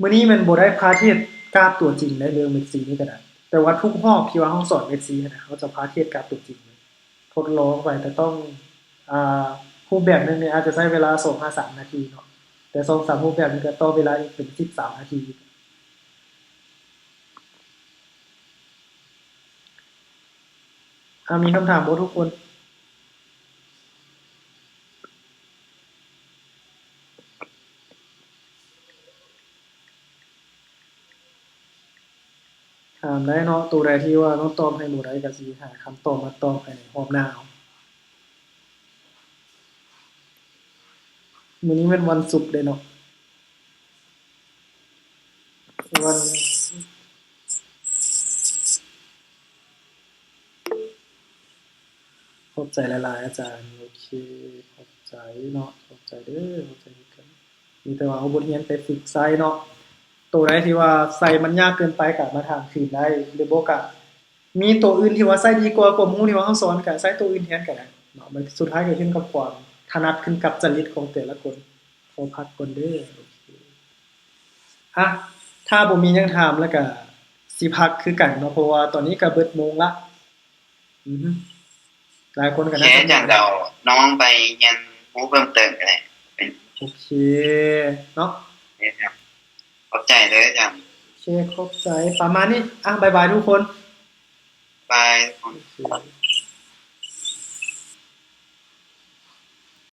มื้อนี้มันบ่ได้พาเทศกราฟตัวจริงได้เรื่องเม็ดซีนี่ก็ได้แต่ว่าทุกรอบที่ว่าเราสอนเม็ดซีน่ะเขาจะพาเทศกราฟตัวจริงเลยทดลองไปแต่ต้องอ่ารูปแบบหนึงเนี่ยอาจจะใช้เวลา2-3นาทีเนาะแต่2-3รูปแบบนี้ก็ต่อเวลาอีกเป็น13นาทีมีคำถามบ่ทุกคนถามได้เนาะตัวใดที่ว่าต้องตอบให้บ่ได้ก็สิหาคำตอบมาตอบภายในรอบหน้าเอามื้อนี้เป็นวันศุกร์เด้เนาะวันขอบใจหลายๆอาจารย์โอเคขอบใจเนาะขอบใจเด้อขอบใจคือกันมีแต่ว่าเอาบทเรียนไปฝึกใช้เนาะตัวใดที่ว่าใส่มันยากเกินไปก็มาถามคืนได้หรือบ่ก็มีตัวอื่นที่ว่าใช้ดีกว่าความรู้ที่ว่าเราสอนก็ใช้ตัวอื่นแทนก็ได้เนาะมันสุดท้ายก็ขึ้นกับความถนัดขึ้นกับจริตของแต่ละคนขอพักก่อนเด้อโอเคอะถ้าบ่มีหยังถามแล้วก็สิพักคือกันเนาะเพราะว่าตอนนี้ก็เบิดโมงละอือฮึหลายคนก็แค่น่าจะอาจารย์เดาน้องไปเรียนรู้เพิ่มเติมก็ได้เป็นโอเคเนาะเนี่ยครับเข้าใจเลยอาจารย์โอเคขอบใจประมาณนี้อะบ๊ายบายทุกคนบายทุกคนโอเค